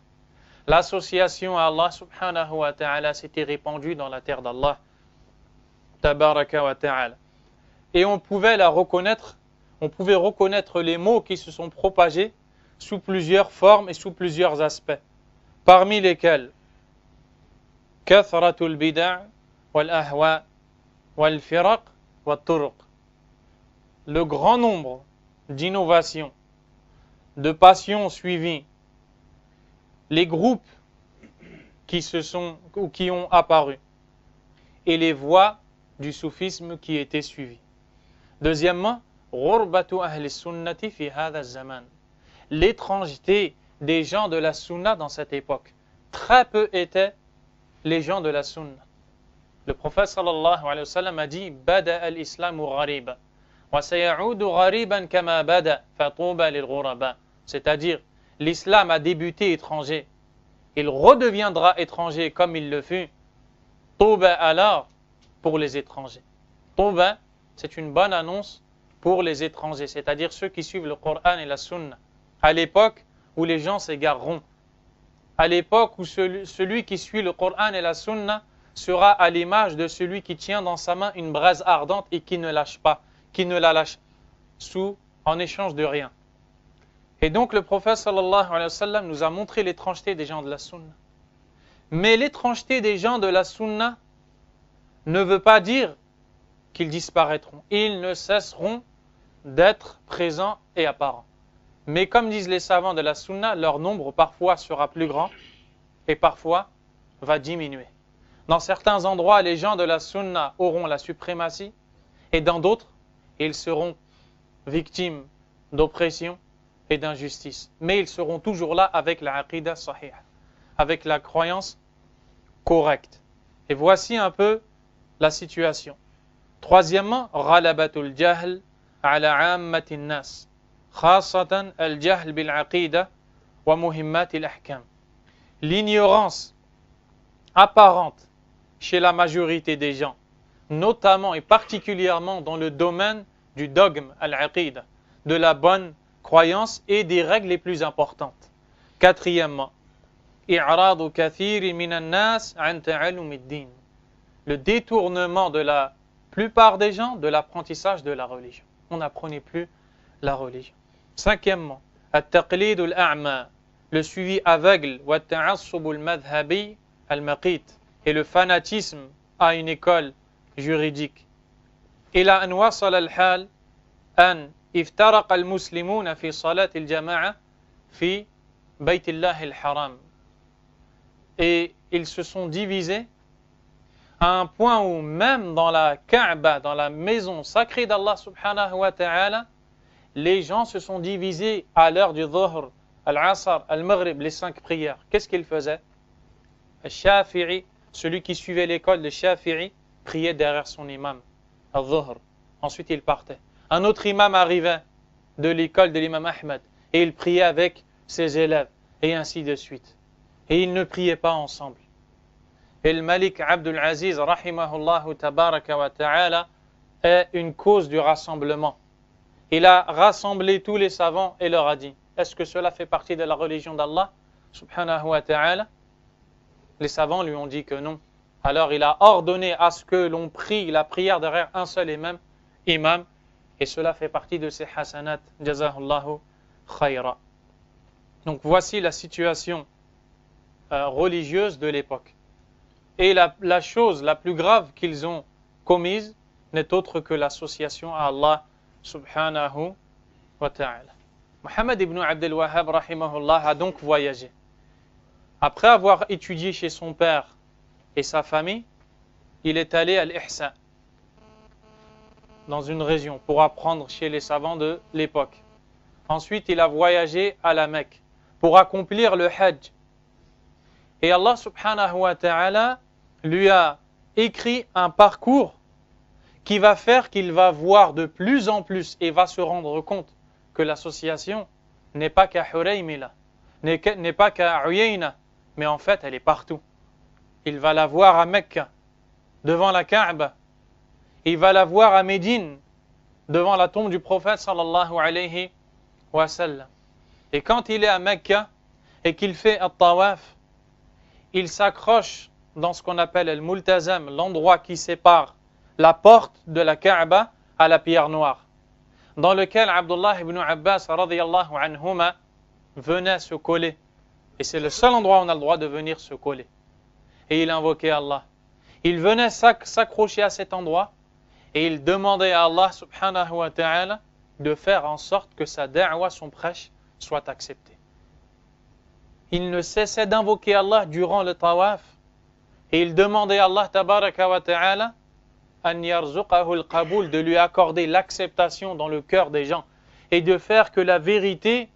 L'association à Allah subhanahu wa ta'ala s'était répandue dans la terre d'Allah tabaraka wa ta'ala. Et on pouvait reconnaître les mots qui se sont propagés sous plusieurs formes et sous plusieurs aspects, parmi lesquels kathratul bid'a wal ahwa wal firaq wal turuq. Le grand nombre d'innovations, de passions suivies, les groupes qui ont apparu et les voies du soufisme qui étaient suivies. Deuxièmement, ghurbatu ahli sunnati fi hadha zaman. L'étrangeté des gens de la sunna dans cette époque. Très peu étaient les gens de la sunna. Le prophète sallallahu alayhi wa sallam a dit bada al-islamu ghariba wa sayaudu ghariban kama bada fatuba lil ghuraba. C'est-à-dire, l'islam a débuté étranger. Il redeviendra étranger comme il le fut. Touba alors pour les étrangers. Touba, c'est une bonne annonce pour les étrangers, c'est-à-dire ceux qui suivent le Coran et la Sunna. À l'époque où les gens s'égareront, à l'époque où celui qui suit le Coran et la Sunna sera à l'image de celui qui tient dans sa main une braise ardente et qui ne lâche pas, qui ne la lâche en échange de rien. Et donc le prophète sallallahu alayhi wa sallam nous a montré l'étrangeté des gens de la Sunna. Mais l'étrangeté des gens de la Sunna ne veut pas dire qu'ils disparaîtront. Ils ne cesseront d'être présents et apparents. Mais comme disent les savants de la Sunna, leur nombre parfois sera plus grand et parfois va diminuer. Dans certains endroits, les gens de la Sunna auront la suprématie et dans d'autres, ils seront victimes d'oppression, et d'injustice. Mais ils seront toujours là avec la aqidah sahih, avec la croyance correcte. Et voici un peu la situation. Troisièmement, ghalabatul jahl ala ammatin nas, khasatan al jahl bil aqida wa muhimmat al ahkam. L'ignorance apparente chez la majorité des gens, notamment et particulièrement dans le domaine du dogme al-aqida, de la bonne croyance et des règles les plus importantes. Quatrièmement, i'radu kathiri minan nas an ta'allum ad-din. Le détournement de la plupart des gens de l'apprentissage de la religion. On n'apprenait plus la religion. Cinquièmement, at-taqlid al-a'ma, le suivi aveugle, wa at-ta'assub al-madhhabi al-maqit, et le fanatisme à une école juridique. إلى أن وصل الحال أن افترق المسلمون في صلاة الجماعة في بيت الله الحرام. Et ils se sont divisés à un point où même dans la Kaaba, dans la maison sacrée d'Allah subhanahu wa ta'ala, les gens se sont divisés à l'heure du Dhuhr, Al-Asr, Al-Maghrib, les 5 prières. Qu'est-ce qu'ils faisaient? Al-Shafi'i, celui qui suivait l'école de Shafi'i, priait derrière son imam, Al-Dhuhr. Ensuite, il partait. Un autre imam arrivait de l'école de l'imam Ahmed et il priait avec ses élèves et ainsi de suite. Et ils ne priaient pas ensemble. Et le Malik Abdul Aziz, rahimahullahu tabaraka wa ta'ala, est une cause du rassemblement. Il a rassemblé tous les savants et leur a dit, est-ce que cela fait partie de la religion d'Allah, subhanahu wa ta'ala? Les savants lui ont dit que non. Alors il a ordonné à ce que l'on prie la prière derrière un seul et même imam, et cela fait partie de ses hasanat, jazahullahu khayra. Donc voici la situation religieuse de l'époque. Et la chose la plus grave qu'ils ont commise n'est autre que l'association à Allah subhanahu wa ta'ala. Muhammad ibn Abdel Wahhab rahimahullah a donc voyagé. Après avoir étudié chez son père et sa famille, il est allé à l'Ihsa, dans une région, pour apprendre chez les savants de l'époque. Ensuite, il a voyagé à la Mecque pour accomplir le Hajj. Et Allah subhanahu wa ta'ala lui a écrit un parcours qui va faire qu'il va voir de plus en plus et va se rendre compte que l'association n'est pas qu'à Huraymila, n'est pas qu'à Uyayna, mais en fait elle est partout. Il va la voir à Mecca, devant la Kaaba. Il va la voir à Médine, devant la tombe du prophète sallallahu alayhi wa sallam. Et quand il est à Mecca et qu'il fait at-tawaf, il s'accroche dans ce qu'on appelle al-multazam, l'endroit qui sépare la porte de la Kaaba à la pierre noire, dans lequel Abdullah ibn Abbas radiyallahu anhuma venait se coller. Et c'est le seul endroit où on a le droit de venir se coller. Et il invoquait Allah. Il venait s'accrocher à cet endroit et il demandait à Allah subhanahu wa ta'ala de faire en sorte que sa da'wa, son prêche, soit accepté. Il ne cessait d'invoquer Allah durant le tawaf et il demandait à Allah tabaraka wa ta'ala an yarzuqahu al-qaboul, de lui accorder l'acceptation dans le cœur des gens et de faire que la vérité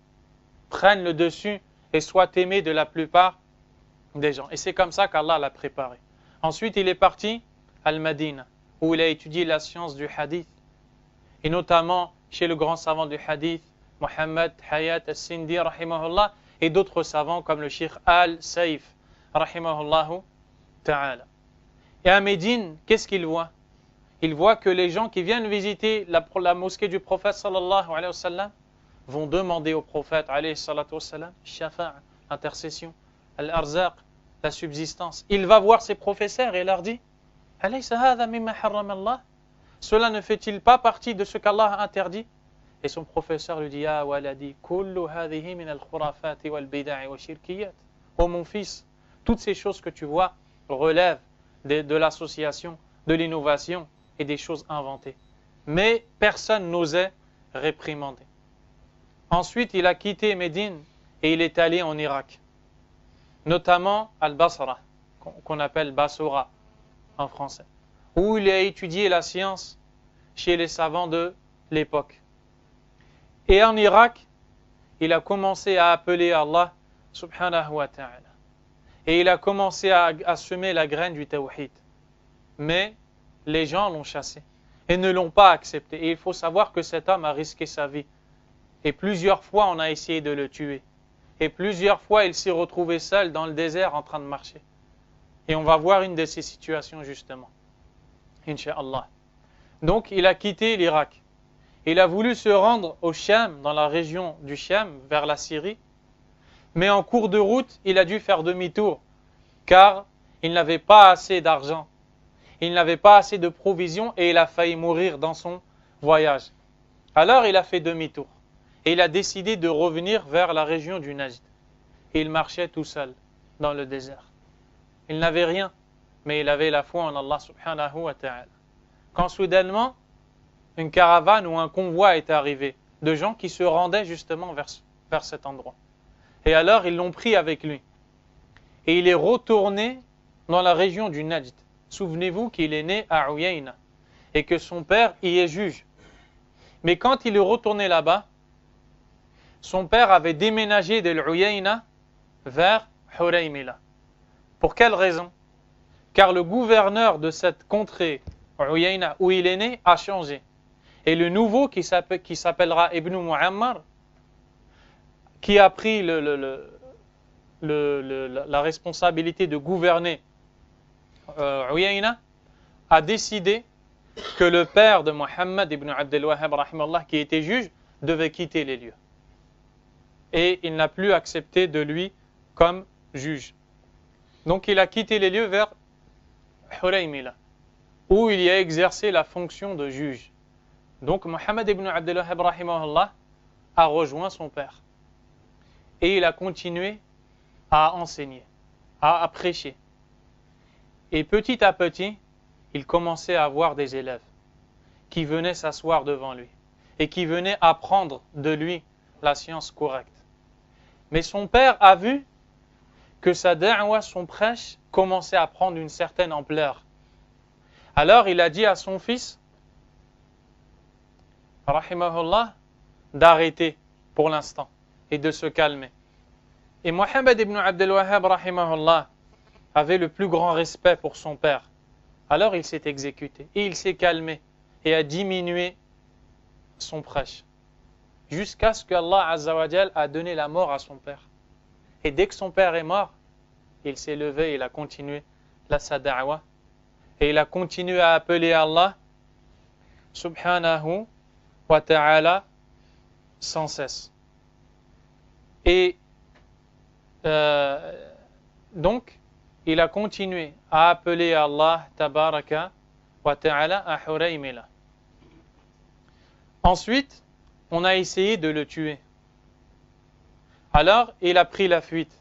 prenne le dessus et soit aimée de la plupart des gens. Et c'est comme ça qu'Allah l'a préparé. Ensuite, il est parti à Al-Madina, où il a étudié la science du hadith, et notamment chez le grand savant du hadith, Muhammad Hayat al-Sindi, rahimahullah, et d'autres savants comme le Cheikh Al-Saïf, rahimahullahu ta'ala. Et à Médine, qu'est-ce qu'il voit? Il voit que les gens qui viennent visiter la mosquée du prophète sallallahu alayhi wa sallam vont demander au prophète alayhi salatu wa sallam, shafa'a, l'intercession, al-arzaq, la subsistance. Il va voir ses professeurs et leur dit, alaysa hadha mimma harrama Allah? Cela ne fait-il pas partie de ce qu'Allah a interdit? Et son professeur lui dit, ya waladi, kullu hadhihi min al-khurafati wal-bida'i wa shirkiyat. Oh mon fils, toutes ces choses que tu vois relèvent de l'association, de l'innovation et des choses inventées. Mais personne n'osait réprimander. Ensuite, il a quitté Médine et il est allé en Irak, notamment Al-Basra, qu'on appelle Basora en français, où il a étudié la science chez les savants de l'époque. Et en Irak, il a commencé à appeler Allah subhanahu wa ta'ala. Et il a commencé à semer la graine du tawhid. Mais les gens l'ont chassé et ne l'ont pas accepté. Et il faut savoir que cet homme a risqué sa vie. Et plusieurs fois, on a essayé de le tuer. Et plusieurs fois, il s'est retrouvé seul dans le désert en train de marcher. Et on va voir une de ces situations justement. Inch'Allah. Donc, il a quitté l'Irak. Il a voulu se rendre au Cham, dans la région du Cham, vers la Syrie. Mais en cours de route, il a dû faire demi-tour, car il n'avait pas assez d'argent. Il n'avait pas assez de provisions et il a failli mourir dans son voyage. Alors, il a fait demi-tour. Et il a décidé de revenir vers la région du Najd. Et il marchait tout seul dans le désert. Il n'avait rien, mais il avait la foi en Allah subhanahu wa ta'ala. Quand soudainement, une caravane ou un convoi est arrivé de gens qui se rendaient justement vers cet endroit. Et alors, ils l'ont pris avec lui. Et il est retourné dans la région du Najd. Souvenez-vous qu'il est né à Uyayna et que son père y est juge. Mais quand il est retourné là-bas, son père avait déménagé de l'Uyayna vers Huraymila. Pour quelle raison? Car le gouverneur de cette contrée, Uyayna, où il est né, a changé. Et le nouveau, qui s'appellera Ibn Mu'ammar, qui a pris la responsabilité de gouverner Uyayna, a décidé que le père de Muhammad ibn Abdel Wahhab, qui était juge, devait quitter les lieux. Et il n'a plus accepté de lui comme juge. Donc il a quitté les lieux vers Huraymila, où il y a exercé la fonction de juge. Donc Muhammad ibn Abdel Wahhab a rejoint son père. Et il a continué à enseigner, à prêcher. Et petit à petit, il commençait à avoir des élèves qui venaient s'asseoir devant lui et qui venaient apprendre de lui la science correcte. Mais son père a vu que sa da'wa, son prêche, commençait à prendre une certaine ampleur. Alors il a dit à son fils, rahimahullah, d'arrêter pour l'instant et de se calmer. Et Muhammad ibn Abdel Wahhab, rahimahullah, avait le plus grand respect pour son père. Alors il s'est exécuté et il s'est calmé et a diminué son prêche. Jusqu'à ce qu'Allah Azza wa Jal a donné la mort à son père. Et dès que son père est mort, il s'est levé et il a continué sa da'wa. Et il a continué à appeler Allah subhanahu wa ta'ala sans cesse. Et donc, il a continué à appeler Allah tabaraka wa ta'ala à Huraymila. Ensuite, on a essayé de le tuer. Alors, il a pris la fuite.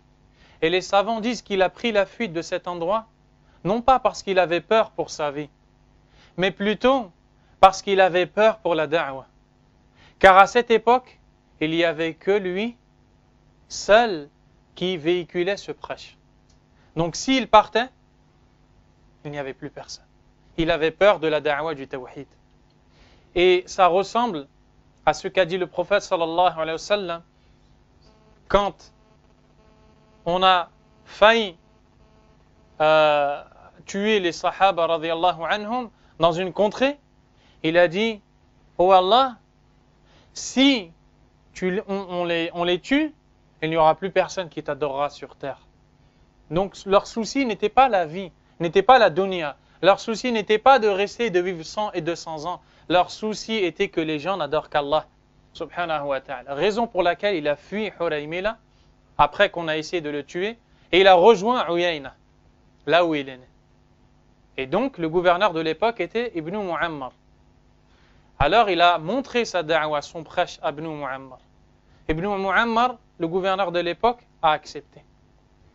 Et les savants disent qu'il a pris la fuite de cet endroit, non pas parce qu'il avait peur pour sa vie, mais plutôt parce qu'il avait peur pour la da'wa. Car à cette époque, il n'y avait que lui, seul, qui véhiculait ce prêche. Donc s'il partait, il n'y avait plus personne. Il avait peur de la da'wa du tawhid. Et ça ressemble à ce qu'a dit le prophète sallallahu alayhi wa sallam quand on a failli tuer les sahaba radiyallahu anhum dans une contrée. Il a dit, oh Allah, si on les tue, il n'y aura plus personne qui t'adorera sur terre. Donc leur souci n'était pas la vie, n'était pas la dunya. Leur souci n'était pas de rester, de vivre 100 et 200 ans. Leur souci était que les gens n'adorent qu'Allah, subhanahu wa ta'ala. Raison pour laquelle il a fui Huraymila, après qu'on a essayé de le tuer, et il a rejoint Uyayna, là où il est né. Et donc le gouverneur de l'époque était Ibn Mu'ammar. Alors il a montré sa da'wa, son prêche à Ibn Mu'ammar. Ibn Mu'ammar, le gouverneur de l'époque, a accepté.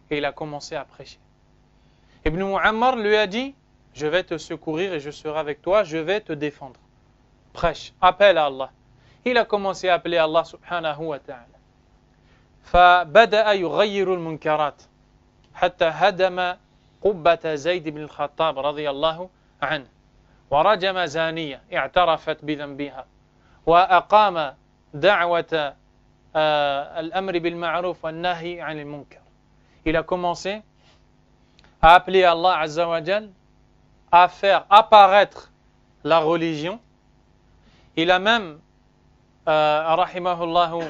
Et il a commencé à prêcher. Ibn Mu'ammar lui a dit, je vais te secourir et je serai avec toi, je vais te défendre. Prêche, appelle à Allah. Il a commencé à appeler Allah subhanahu wa ta'ala. فبدأ يغير المنكرات حتى هدم قبة زيد بن الخطاب رضي الله عنه ورجم زانية اعترفت بذنبها وأقام دعوة al-amri bil ma'ruf wa nahi 'anil munkar. Il a commencé à appeler Allah Azza wa Jal à faire apparaître la religion. Il a même, rahimahullahu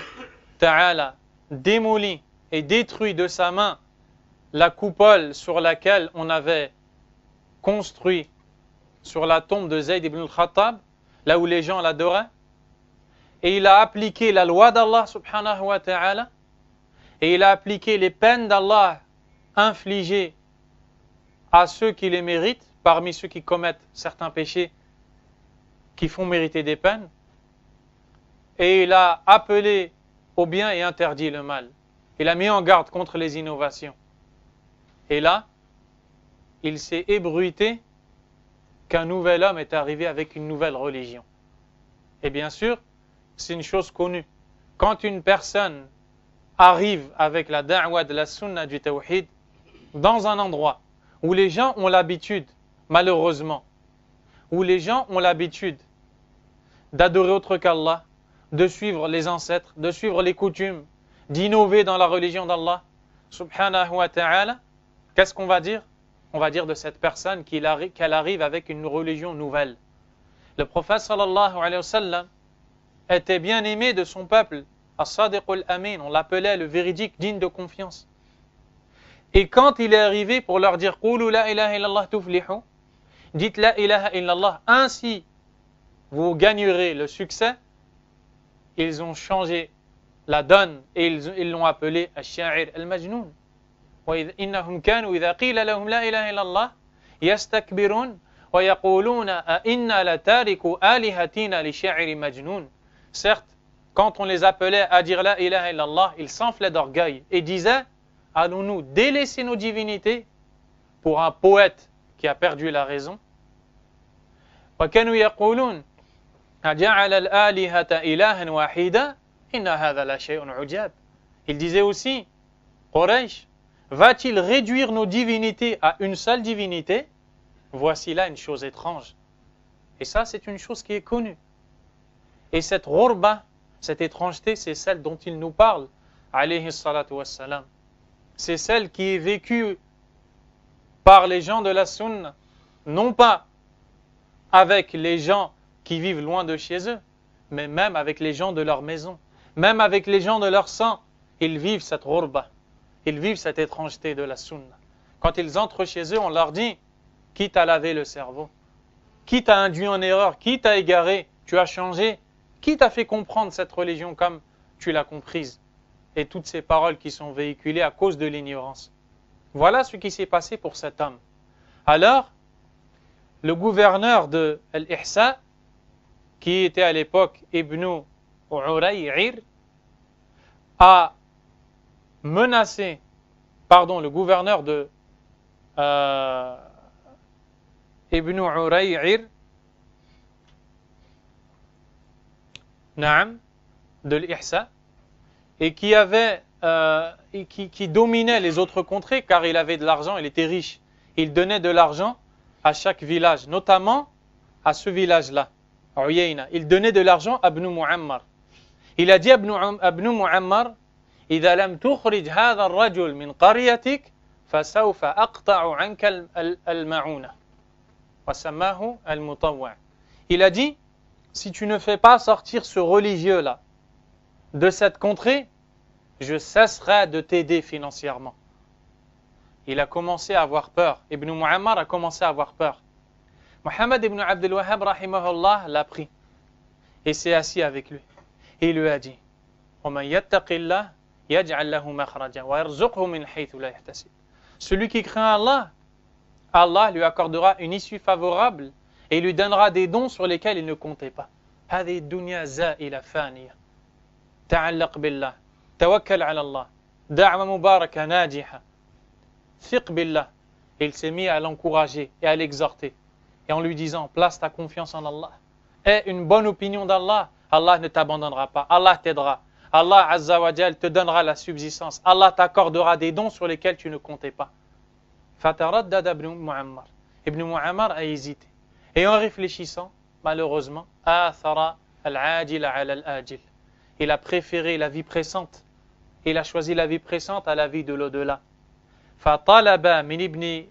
ta'ala, démoli et détruit de sa main la coupole sur laquelle on avait construit sur la tombe de Zayd ibn al-Khattab, là où les gens l'adoraient. Et il a appliqué la loi d'Allah subhanahu wa ta'ala, et il a appliqué les peines d'Allah infligées à ceux qui les méritent, parmi ceux qui commettent certains péchés qui font mériter des peines. Et il a appelé au bien et interdit le mal. Il a mis en garde contre les innovations. Et là, il s'est ébruité qu'un nouvel homme est arrivé avec une nouvelle religion. Et bien sûr, c'est une chose connue. Quand une personne arrive avec la da'wa de la sunna du tawhid dans un endroit où les gens ont l'habitude, malheureusement, où les gens ont l'habitude d'adorer autre qu'Allah, de suivre les ancêtres, de suivre les coutumes, d'innover dans la religion d'Allah, subhanahu wa ta'ala, qu'est-ce qu'on va dire? On va dire de cette personne qu'elle arrive avec une religion nouvelle. Le prophète sallallahu alayhi wa sallam était bien aimé de son peuple, as-sadiq al-amin, on l'appelait le véridique digne de confiance. Et quand il est arrivé pour leur dire Qulu la ilaha illallah tuflihu, dites la ilaha illallah, ainsi vous gagnerez le succès, ils ont changé la donne et ils l'ont appelé al-sha'ir al-majnoun. وإنهم كانوا إذا قيل لهم لا إله إلا الله يستكبرون ويقولون أئنا لتاركو آلهتنا لشاعر مجنون. Certes, quand on les appelait à dire la ilaha illallah, ils s'enflaient d'orgueil et disaient allons-nous délaisser nos divinités pour un poète qui a perdu la raison? وكانوا يقولون أجعل الآلهة إلها واحدا إن هذا لشيء عجاب. Ils disaient aussi Quraysh, va-t-il réduire nos divinités à une seule divinité? Voici là une chose étrange. Et ça, c'est une chose qui est connue. Et cette ghurba, cette étrangeté, c'est celle dont il nous parle, alayhi salatu wassalam. C'est celle qui est vécue par les gens de la sunna, non pas avec les gens qui vivent loin de chez eux, mais même avec les gens de leur maison, même avec les gens de leur sang, ils vivent cette ghurba. Ils vivent cette étrangeté de la sunna. Quand ils entrent chez eux, on leur dit, qui t'a lavé le cerveau? Qui t'a induit en erreur? Qui t'a égaré? Tu as changé? Qui t'a fait comprendre cette religion comme tu l'as comprise? Et toutes ces paroles qui sont véhiculées à cause de l'ignorance. Voilà ce qui s'est passé pour cet homme. Alors, le gouverneur de Al-Ihsa, qui était à l'époque Ibn Uray'ir, a menacé, le gouverneur de Ibn Uray'ir, de l'Ihsa, et qui dominait les autres contrées, car il avait de l'argent, il était riche. Il donnait de l'argent à chaque village, notamment à ce village-là, Uyayna. Il donnait de l'argent à Ibn Mu'ammar. Il a dit à Ibn Mu'ammar, إذا لم تخرج هذا الرجل من قريتك فسوف أقطع عنك المعونة وسماه المطوع. Il a dit, si tu ne fais pas sortir ce religieux-là de cette contrée, je cesserai de t'aider financièrement. Il a commencé à avoir peur. Ibn Mu'ammar a commencé à avoir peur. Muhammad ibn Abdul Wahhab rahimahullah l'a pris et s'est assis avec lui. Et il lui a dit, وَمَنْ يَتَّقِ اللَّهِ يَجْعَلْ لَهُ مَخْرَجًا وَيَرْزُقْهُ مِنْ حَيْثُ لَا يَحْتَسِبُ. Celui qui craint Allah, Allah lui accordera une issue favorable et lui donnera des dons sur lesquels il ne comptait pas. هذه الدنيا زائلة فانية. تعلق بالله. توكل على الله. دعوة مباركة ناجحة. ثق بالله. Et il s'est mis à l'encourager et à l'exhorter. Et en lui disant, place ta confiance en Allah. Aie une bonne opinion d'Allah. Allah ne t'abandonnera pas. Allah t'aidera. Allah Azza wa Jal te donnera la subsistance. Allah t'accordera des dons sur lesquels tu ne comptais pas. Fataraddada ibn Mu'ammar. Ibn Mu'ammar a hésité. Et en réfléchissant, malheureusement, athara al-ajil ala al-ajil. il a préféré la vie présente. Il a choisi la vie présente à la vie de l'au-delà. فطلب من ابن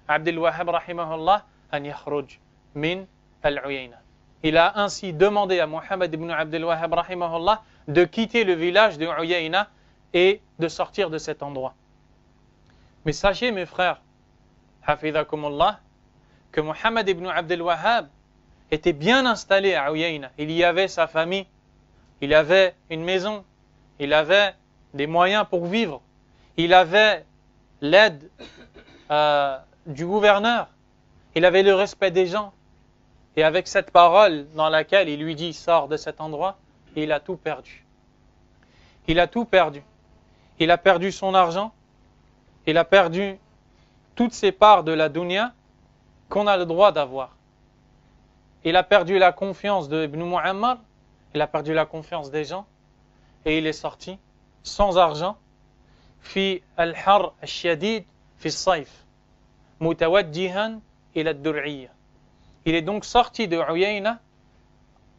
عبد الوهاب رحمه الله أن يخرج من العيينة. Il a ainsi demandé à Mohammed ibn Abdel Wahhab rahimahullah de quitter le village de Uyayna et de sortir de cet endroit. Mais sachez mes frères, hafidhakumullah, que Mohammed ibn Abdel Wahhab était bien installé à Uyayna. Il y avait sa famille, il avait une maison, il avait des moyens pour vivre, il avait l'aide du gouverneur, il avait le respect des gens. Et avec cette parole dans laquelle il lui dit « sors de cet endroit », il a tout perdu. Il a tout perdu. Il a perdu son argent, il a perdu toutes ses parts de la dunya qu'on a le droit d'avoir. Il a perdu la confiance de Ibn Mu'ammar, il a perdu la confiance des gens, et il est sorti sans argent, fi al-har al-shadid fi al-sayf, mutawajjihan ila ad-dur'iyya. Il est donc sorti de Uyayna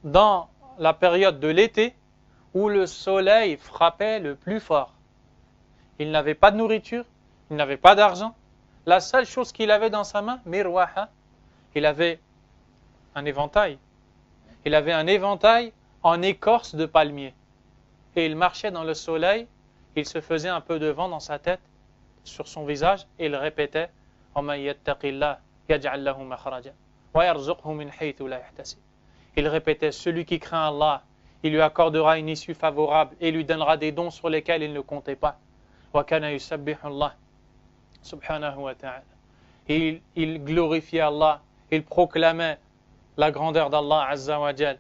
dans la période de l'été où le soleil frappait le plus fort. Il n'avait pas de nourriture, il n'avait pas d'argent. La seule chose qu'il avait dans sa main, mirwaha, il avait un éventail. Il avait un éventail en écorce de palmier. Et il marchait dans le soleil, il se faisait un peu de vent dans sa tête, sur son visage, et il répétait « وَمَنْ يَتَّقِ اللَّهِ يَجْعَلْ لَهُ مَخْرَجًا وَيَرْزُقْهُ مِنْ حَيْثُ لَا يَحْتَسِبُ » Il répétait « Celui qui craint Allah, il lui accordera une issue favorable et lui donnera des dons sur lesquels il ne comptait pas. » وَكَانَ يُسَبِّحُ اللَّهِ subhanahu wa ta'ala. Et il glorifiait Allah, il proclamait la grandeur d'Allah Azza wa Jal.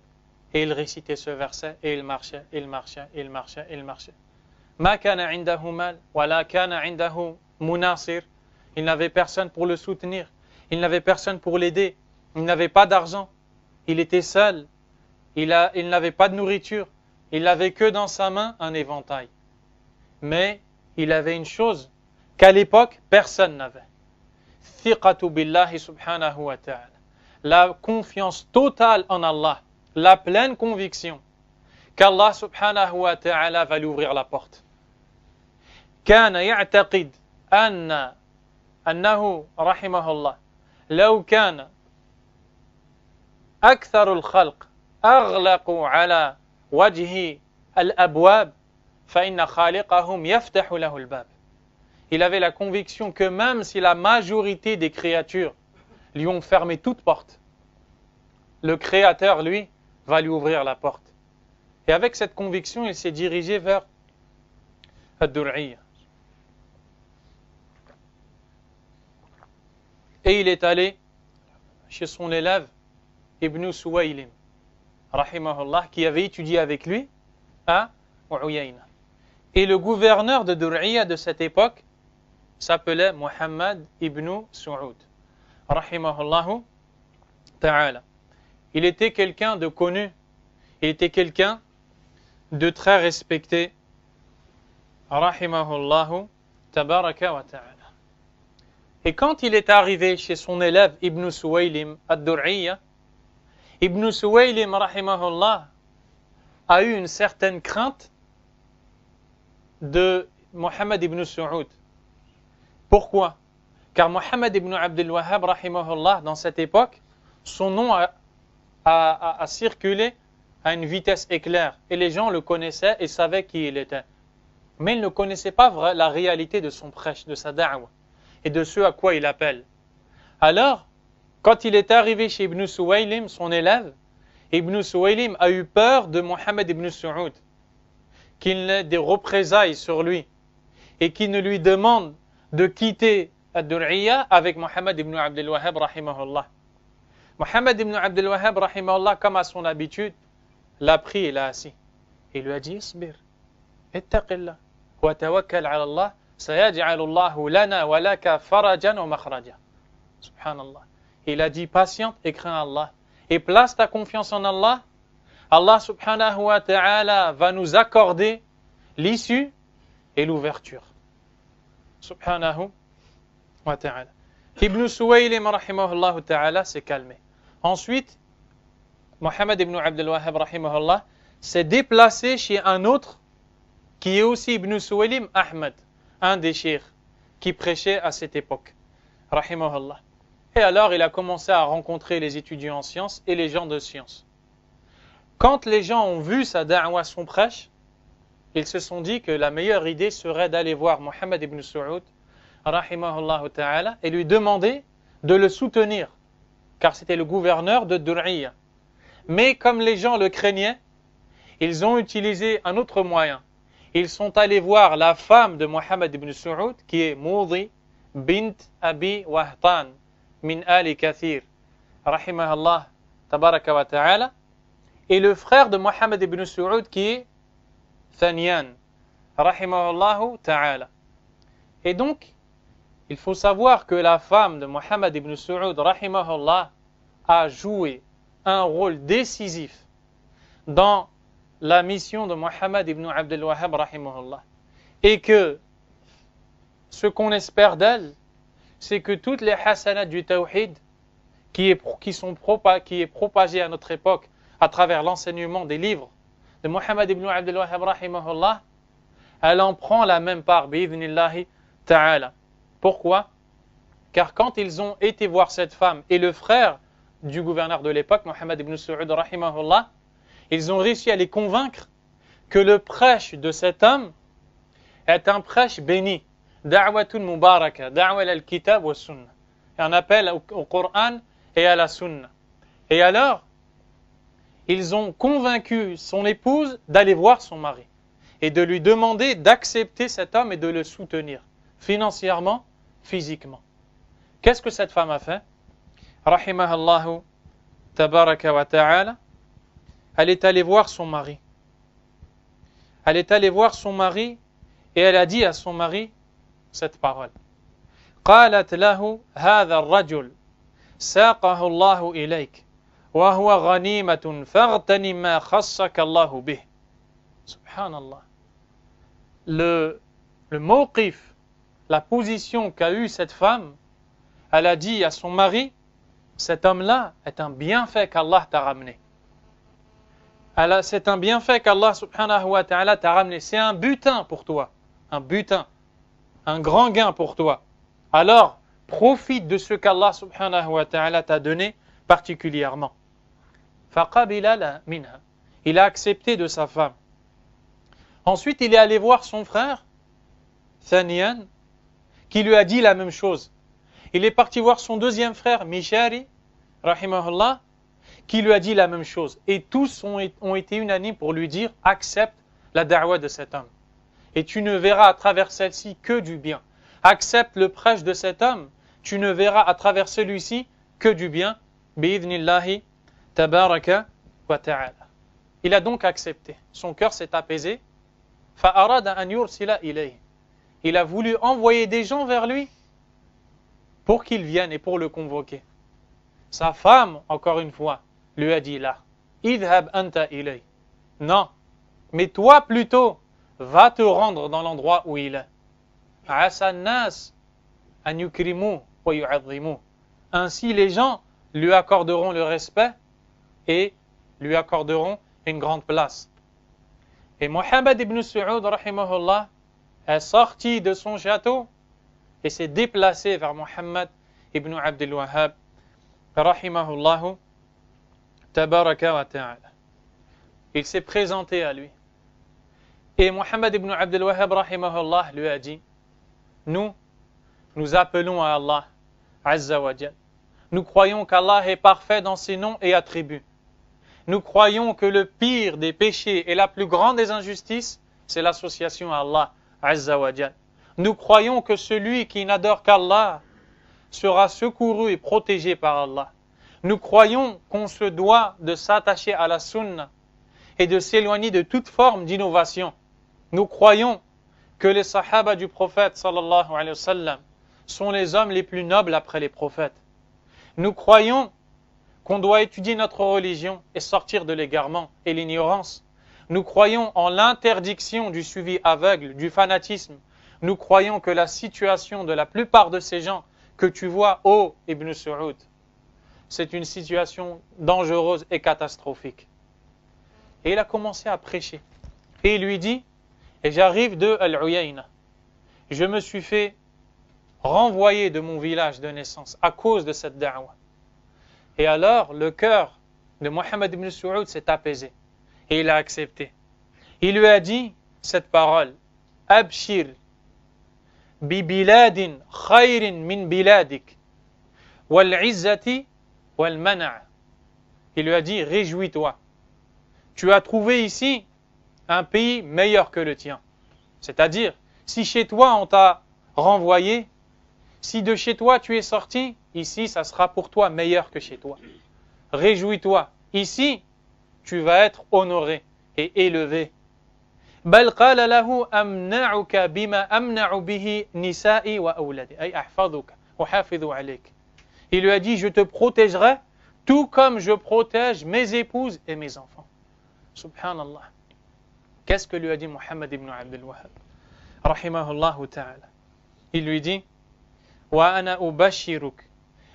Et il récitait ce verset, et il marchait, il marchait, il marchait, il marchait. Ma kana indahu mal, wa la kana indahu munasir. Il n'avait personne pour le soutenir, il n'avait personne pour l'aider, il n'avait pas d'argent, il était seul, il n'avait pas de nourriture, il n'avait que dans sa main un éventail. Mais il avait une chose qu'à l'époque personne n'avait. Thiqatu billahi subhanahu wa ta'ala. La confiance totale en Allah, la pleine conviction qu'Allah subhanahu wa ta'ala va lui ouvrir la porte. كان يعتقد أنه رحمه الله لو كان أكثر الخلق أغلقوا على وجه الأبواب فإن خالقهم يفتح له الباب. Il avait la conviction que même si la majorité des créatures lui ont fermé toute porte, le Créateur, lui, va lui ouvrir la porte. Et avec cette conviction, il s'est dirigé vers Ad-Dur'iyya. Et il est allé chez son élève Ibn Suwaylim, rahimahullah, qui avait étudié avec lui à Uyayna. Et le gouverneur de Dur'iyya de cette époque s'appelait Muhammad ibn Su'ud, rahimahullahu ta'ala. Il était quelqu'un de connu, il était quelqu'un de très respecté, rahimahullahu tabaraka wa ta'ala. Et quand il est arrivé chez son élève Ibn Suwaylim ad-Dur'iyya, Ibn Suwaylim, rahimahullah, a eu une certaine crainte de Muhammad ibn Su'ud. Pourquoi? Car Mohammed ibn Abdel Wahhab, rahimahullah, dans cette époque, son nom a circulé à une vitesse éclair. Et les gens le connaissaient et savaient qui il était. Mais ils ne connaissaient pas la réalité de son prêche, de sa da'wa, et de ce à quoi il appelle. Alors, quand il est arrivé chez Ibn Suwaylim, son élève, Ibn Suwaylim a eu peur de Mohammed ibn Su'ud, qu'il n'ait des représailles sur lui, et qu'il ne lui demande de quitter Ad-Dur'iyya avec Mohammed ibn Abdel Wahhab rahimahullah. Mohammed ibn Abdel Wahhab rahimahullah, comme à son habitude, l'a pris et l'a assis. Il lui a dit Isbir, ittaqillah, wa tawakkal ala Allah, sayaj'alu Allahu lana wa laka farajan wa makhraja. Subhanallah. Il a dit patiente et crains Allah. Et place ta confiance en Allah. Allah subhanahu wa ta'ala va nous accorder l'issue et l'ouverture. Subhanahu wa ta'ala. Ibn Suwaylim rahimahullah ta'ala s'est calmé. Ensuite, Mohammed ibn Abdel Wahhab rahimahullah s'est déplacé chez un autre qui est aussi Ibn Suwaylim Ahmed, un des cheikhs qui prêchait à cette époque, rahimahullah. Et alors il a commencé à rencontrer les étudiants en sciences et les gens de sciences. Quand les gens ont vu sa da'wa, son prêche, ils se sont dit que la meilleure idée serait d'aller voir Mohammed ibn Saoud, rahimahullah ta'ala, et lui demander de le soutenir, car c'était le gouverneur de Dur'iyya. Mais comme les gens le craignaient, ils ont utilisé un autre moyen. Ils sont allés voir la femme de Mohammed ibn Saoud, qui est Moudi bint Abi Wahtan, min Ali Kathir, rahimahullah tabaraka wa ta'ala, et le frère de Mohammed ibn Saoud, qui est Thaniyan, rahimahullah ta'ala. Et donc, il faut savoir que la femme de Mohammed ibn Saoud, rahimahullah, a joué un rôle décisif dans la mission de Mohammed ibn Abdul Wahhab, rahimahullah. Et que ce qu'on espère d'elle, c'est que toutes les hasanats du tawhid qui est propagé à notre époque à travers l'enseignement des livres de Mohammed ibn Abdul Wahhab, rahimahullah, elle en prend la même part, bi'idhnillahi ta'ala. Pourquoi? Car quand ils ont été voir cette femme et le frère du gouverneur de l'époque, Mohammed ibn Saoud, rahimahullah, ils ont réussi à les convaincre que le prêche de cet homme est un prêche béni. Da'watun mubaraka, da'wa al-kitab wa sunnah. Un appel au Coran et à la sunna. Et alors, ils ont convaincu son épouse d'aller voir son mari et de lui demander d'accepter cet homme et de le soutenir financièrement, physiquement. Qu'est-ce que cette femme a fait? Rahimahallahu tabaraka wa ta'ala. Elle est allée voir son mari. Elle est allée voir son mari et elle a dit à son mari cette parole. قالت له هذا الرجل ساقه الله إليك وهو غنيمة فاغتنم ما خصك الله به. Subhanallah. Le mawqif, la position qu'a eue cette femme, elle a dit à son mari, cet homme-là est un bienfait qu'Allah t'a ramené. C'est un bienfait qu'Allah subhanahu wa ta'ala t'a ramené. C'est un butin pour toi. Un butin. Un grand gain pour toi. Alors, profite de ce qu'Allah subhanahu wa ta'ala t'a donné particulièrement. فَقَبِلَ مِنْهَا. Il a accepté de sa femme. Ensuite, il est allé voir son frère, Thaniyan, qui lui a dit la même chose. Il est parti voir son deuxième frère, Mishari, rahimahullah, qui lui a dit la même chose. Et tous ont été unanimes pour lui dire, accepte la da'wa de cet homme. Et tu ne verras à travers celle-ci que du bien. Accepte le prêche de cet homme, tu ne verras à travers celui-ci que du bien. Bi'idhnillahi tabaraka wa ta'ala. Il a donc accepté. Son cœur s'est apaisé. Fa'arada an yursila ilayhi. Il a voulu envoyer des gens vers lui pour qu'ils viennent et pour le convoquer. Sa femme, encore une fois, lui a dit là, idhab anta ilay. Non, mais toi plutôt, va te rendre dans l'endroit où il est. Asa nas an yukrimu wa yu'azzimu. Ainsi les gens lui accorderont le respect et lui accorderont une grande place. Et Mohammed ibn Saoud, rahimahullah, est sorti de son château et s'est déplacé vers Mohammed ibn Abdul Wahhab, rahimahullahu tabaraka wa ta'ala. Il s'est présenté à lui. Et Mohammed ibn Abdul Wahhab, rahimahullah, lui a dit, nous appelons à Allah, Azza wa Jal. Nous croyons qu'Allah est parfait dans ses noms et attributs. Nous croyons que le pire des péchés et la plus grande des injustices, c'est l'association à Allah, Azza wa Jal. Nous croyons que celui qui n'adore qu'Allah sera secouru et protégé par Allah. Nous croyons qu'on se doit de s'attacher à la sunna et de s'éloigner de toute forme d'innovation. Nous croyons que les sahaba du prophète sallallahu alayhi wa sallam sont les hommes les plus nobles après les prophètes. Nous croyons qu'on doit étudier notre religion et sortir de l'égarement et l'ignorance. Nous croyons en l'interdiction du suivi aveugle, du fanatisme. Nous croyons que la situation de la plupart de ces gens que tu vois, ô Ibn Saoud, c'est une situation dangereuse et catastrophique. Et il a commencé à prêcher. Et il lui dit, et j'arrive de Al-Uyayna. Je me suis fait renvoyer de mon village de naissance à cause de cette da'wah. Et alors, le cœur de Mohammed ibn Saoud s'est apaisé. Et il a accepté. Il lui a dit cette parole, Abshir bi biladin khayrin min biladik wal izzati wal mana'. Il lui a dit, réjouis-toi. Tu as trouvé ici un pays meilleur que le tien. C'est-à-dire, si chez toi on t'a renvoyé, si de chez toi tu es sorti, ici ça sera pour toi meilleur que chez toi. Réjouis-toi. Ici, tu vas être honoré et élevé. بل قال له أمنعك بما أمنع به نسائي وأولادي أي أحفظك وحافظ عليك. Il lui a dit, je te protégerai tout comme je protège mes épouses et mes enfants. Subhanallah. Qu'est-ce que lui a dit Mohammed ibn Abdul Wahhab rahimahullah ta'ala? Il lui dit, وأنا أبشرك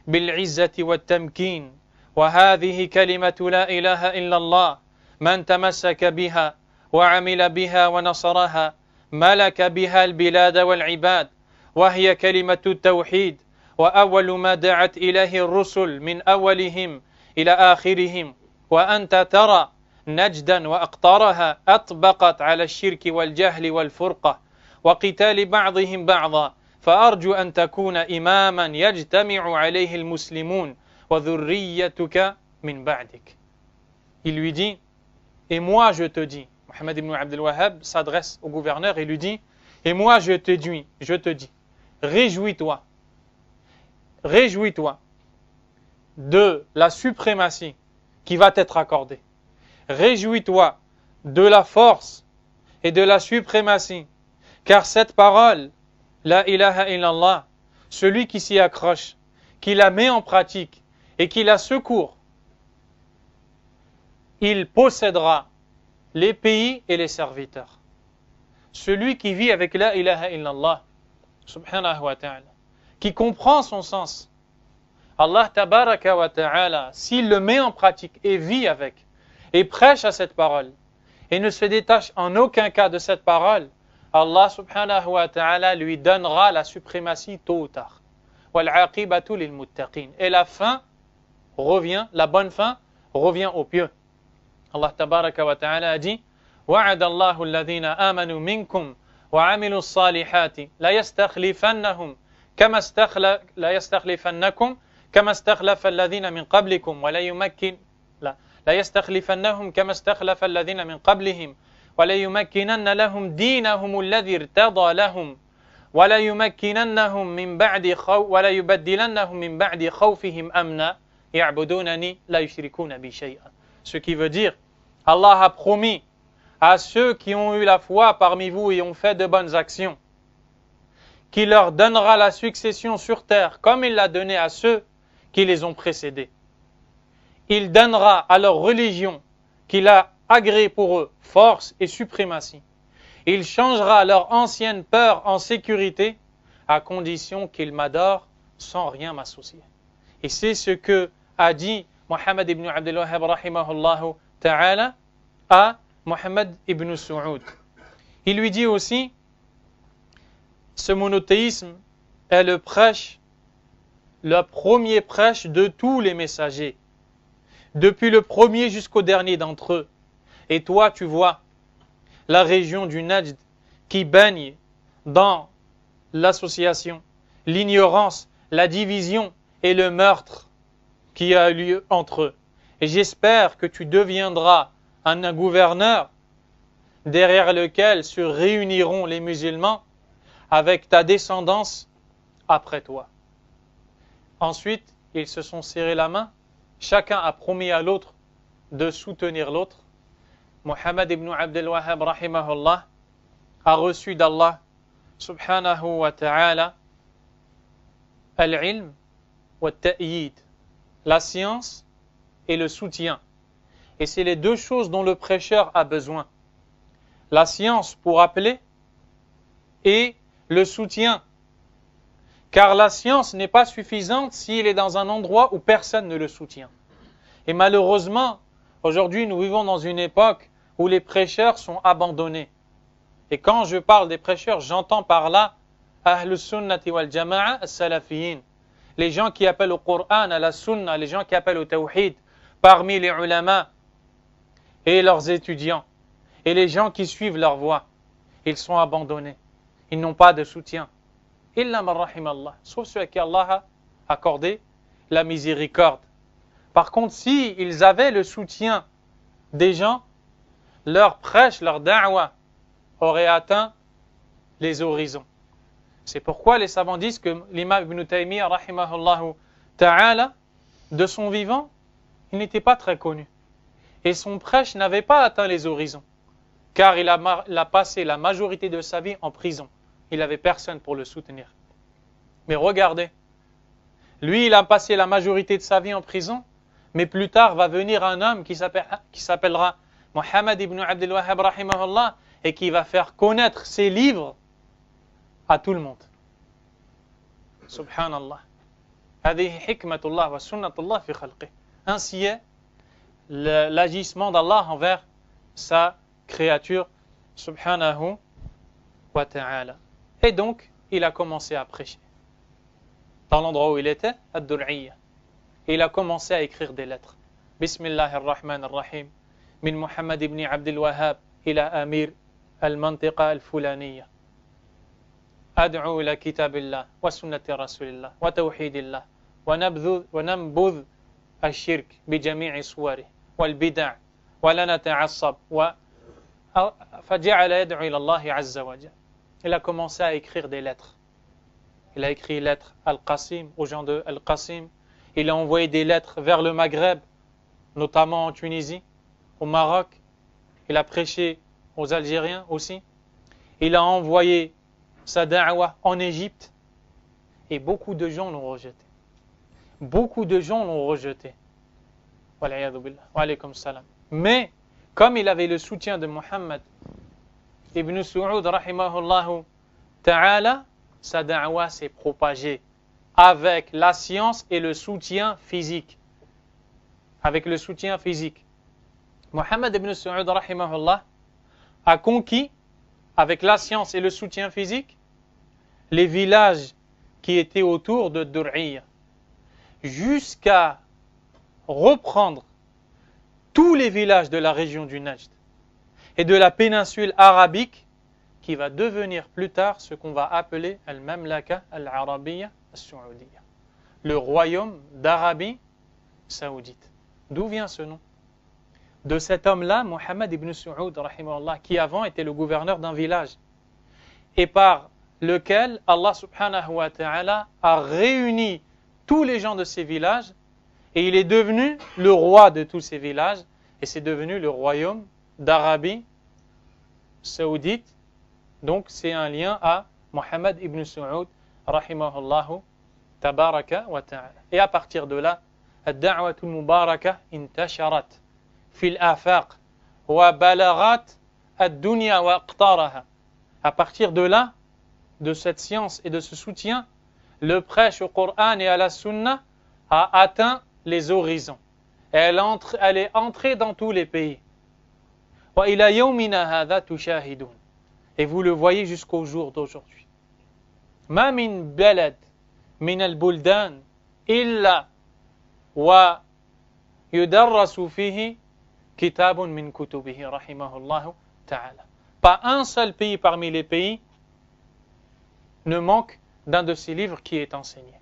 بالعزة والتمكين وهذه كلمة لا إله إلا الله من تمسك بها وعمل بها ونصرها ملك بها البلاد والعباد وهي كلمة التوحيد وأول ما دعت إليه الرسل من أولهم إلى آخرهم وأنت ترى نجدا وأقطارها أطبقت على الشرك والجهل والفرقة وقتال بعضهم بعضا فأرجو أن تكون إماما يجتمع عليه المسلمون وذريتك من بعدك. Il lui dit, et moi je te dis, Mohammed ibn Abdul Wahhab s'adresse au gouverneur et lui dit, et moi je te dis, réjouis-toi de la suprématie qui va t'être accordée. Réjouis-toi de la force et de la suprématie, car cette parole, la ilaha illallah, celui qui s'y accroche, qui la met en pratique et qui la secourt, il possédera les pays et les serviteurs. Celui qui vit avec la ilaha illallah, subhanahu wa ta'ala, qui comprend son sens, Allah tabaraka wa ta'ala, s'il le met en pratique et vit avec, et prêche à cette parole, et ne se détache en aucun cas de cette parole, Allah subhanahu wa ta'ala lui donnera la suprématie tôt ou tard. وَالْعَاقِبَةُ لِلْمُتَّقِينَ. Et la bonne fin revient aux pieux. Allah tabaraka wa ta'ala a dit, وَعَدَ اللَّهُ الَّذِينَ آمَنُوا مِنْكُمْ وَعَمِلُوا الصَّالِحَاتِ لَيَسْتَخْلِفَنَّكُمْ كما استخلف الذين من قبلكم ليستخلفنهم كما استخلف الذين من قبلهم وليمكنن لهم دينهم الذي ارتضى لهم وليمكننهم وليبدلنهم من بعد خوفهم أمنا يعبدونني لا يشركون بي شيئا. Ce qui veut dire, Allah a promis à ceux qui ont eu la foi parmi vous et ont fait de bonnes actions, qu'il leur donnera la succession sur terre comme il l'a donné à ceux qui les ont précédés. Il donnera à leur religion qu'il a agréée pour eux force et suprématie. Il changera leur ancienne peur en sécurité à condition qu'ils m'adorent sans rien m'associer. Et c'est ce que a dit Mohammed ibn Abdul Wahhab rahimahullah ta'ala à Mohammed ibn Saoud. Il lui dit aussi, ce monothéisme est le premier prêche de tous les messagers, depuis le premier jusqu'au dernier d'entre eux. Et toi, tu vois la région du Najd qui baigne dans l'association, l'ignorance, la division et le meurtre qui a lieu entre eux. Et j'espère que tu deviendras un gouverneur derrière lequel se réuniront les musulmans avec ta descendance après toi. Ensuite, ils se sont serrés la main. Chacun a promis à l'autre de soutenir l'autre. Mohammed ibn Abdul Wahhab rahimahullah a reçu d'Allah subhanahu wa ta'ala al-ilm wa ta'yid, la science et le soutien. Et c'est les deux choses dont le prêcheur a besoin. La science pour appeler et le soutien. Car la science n'est pas suffisante s'il est dans un endroit où personne ne le soutient. Et malheureusement, aujourd'hui nous vivons dans une époque où les prêcheurs sont abandonnés. Et quand je parle des prêcheurs, j'entends par là Ahlus Sunnati wal Jama'a as-Salafiyin. Les gens qui appellent au Coran, à la Sunna, les gens qui appellent au Tawhid, parmi les ulama et leurs étudiants, et les gens qui suivent leur voie, ils sont abandonnés. Ils n'ont pas de soutien. Illa man rahim Allah. Sauf ceux à qui Allah a accordé la miséricorde. Par contre, si ils avaient le soutien des gens, leur prêche, leur da'wa aurait atteint les horizons. C'est pourquoi les savants disent que l'imam Ibn Taymiyyah, rahimahullahu ta'ala, de son vivant, il n'était pas très connu. Et son prêche n'avait pas atteint les horizons, car il a passé la majorité de sa vie en prison. Il n'avait personne pour le soutenir. Mais regardez, lui, il a passé la majorité de sa vie en prison, mais plus tard va venir un homme qui s'appellera Muhammad ibn Abdul Wahhab, rahimahullah, et qui va faire connaître ses livres à tout le monde. Subhanallah. Hadihi hikmatullah wa sunnatullah fi khalqih. Ainsi est l'agissement d'Allah envers sa créature, subhanahu wa ta'ala. Et donc, il a commencé à prêcher. Dans l'endroit où il était, Ad-Dur'iyya. Il a commencé à écrire des lettres. Bismillahirrahmanirrahim. Min Muhammad ibn Abdul Wahhab ila Amir al-Mantiqa al-Fulaniyya. أدعو إلى كتاب الله وسنة رسول الله وتوحيد الله وننبذ الشرك بجميع صوره والبدع ولا نتعصب فجعل يدعو إلى الله عز وجل. Il a commencé à écrire des lettres. Il a écrit lettres Al-Qasim, aux gens de Al-Qasim. Il a envoyé des lettres vers le Maghreb, notamment en Tunisie, au Maroc. Il a prêché aux Algériens aussi. Il a envoyé sa da'wa en Égypte, et beaucoup de gens l'ont rejeté. Beaucoup de gens l'ont rejeté. Wa alaykum salam. Mais, comme il avait le soutien de Muhammad ibn Saoud, rahimahullahu ta'ala, sa da'wa s'est propagée avec la science et le soutien physique. Avec le soutien physique. Muhammad ibn Saoud, rahimahullah, a conquis avec la science et le soutien physique, les villages qui étaient autour de Dur'iyya, jusqu'à reprendre tous les villages de la région du Najd et de la péninsule arabique, qui va devenir plus tard ce qu'on va appeler Al-Mamlaka Al-Arabiyya Al-Saoudiyya, le royaume d'Arabie saoudite. D'où vient ce nom? De cet homme-là, Muhammad ibn Saoud, rahimahullah, qui avant était le gouverneur d'un village, et par lequel Allah subhanahu wa ta'ala a réuni tous les gens de ces villages, et il est devenu le roi de tous ces villages, et c'est devenu le royaume d'Arabie saoudite. Donc c'est un lien à Muhammad ibn Saoud, rahimahullahu tabaraka wa ta'ala. Et à partir de là, ad-da'watul mubaraka intasharat fil afaq wa balagat ad-dunya wa aqtaraha. À partir de là, de cette science et de ce soutien, le prêche au Coran et à la Sunna a atteint les horizons. Elle est entrée dans tous les pays. Wa ila yawmina hadha tushahidun. Et vous le voyez jusqu'au jour d'aujourd'hui. Ma min balad min al-buldan illa wa yudarrasu fihi kitabun min kutubihi rahimahullahu ta'ala. Pas un seul pays parmi les pays ne manque d'un de ces livres qui est enseigné.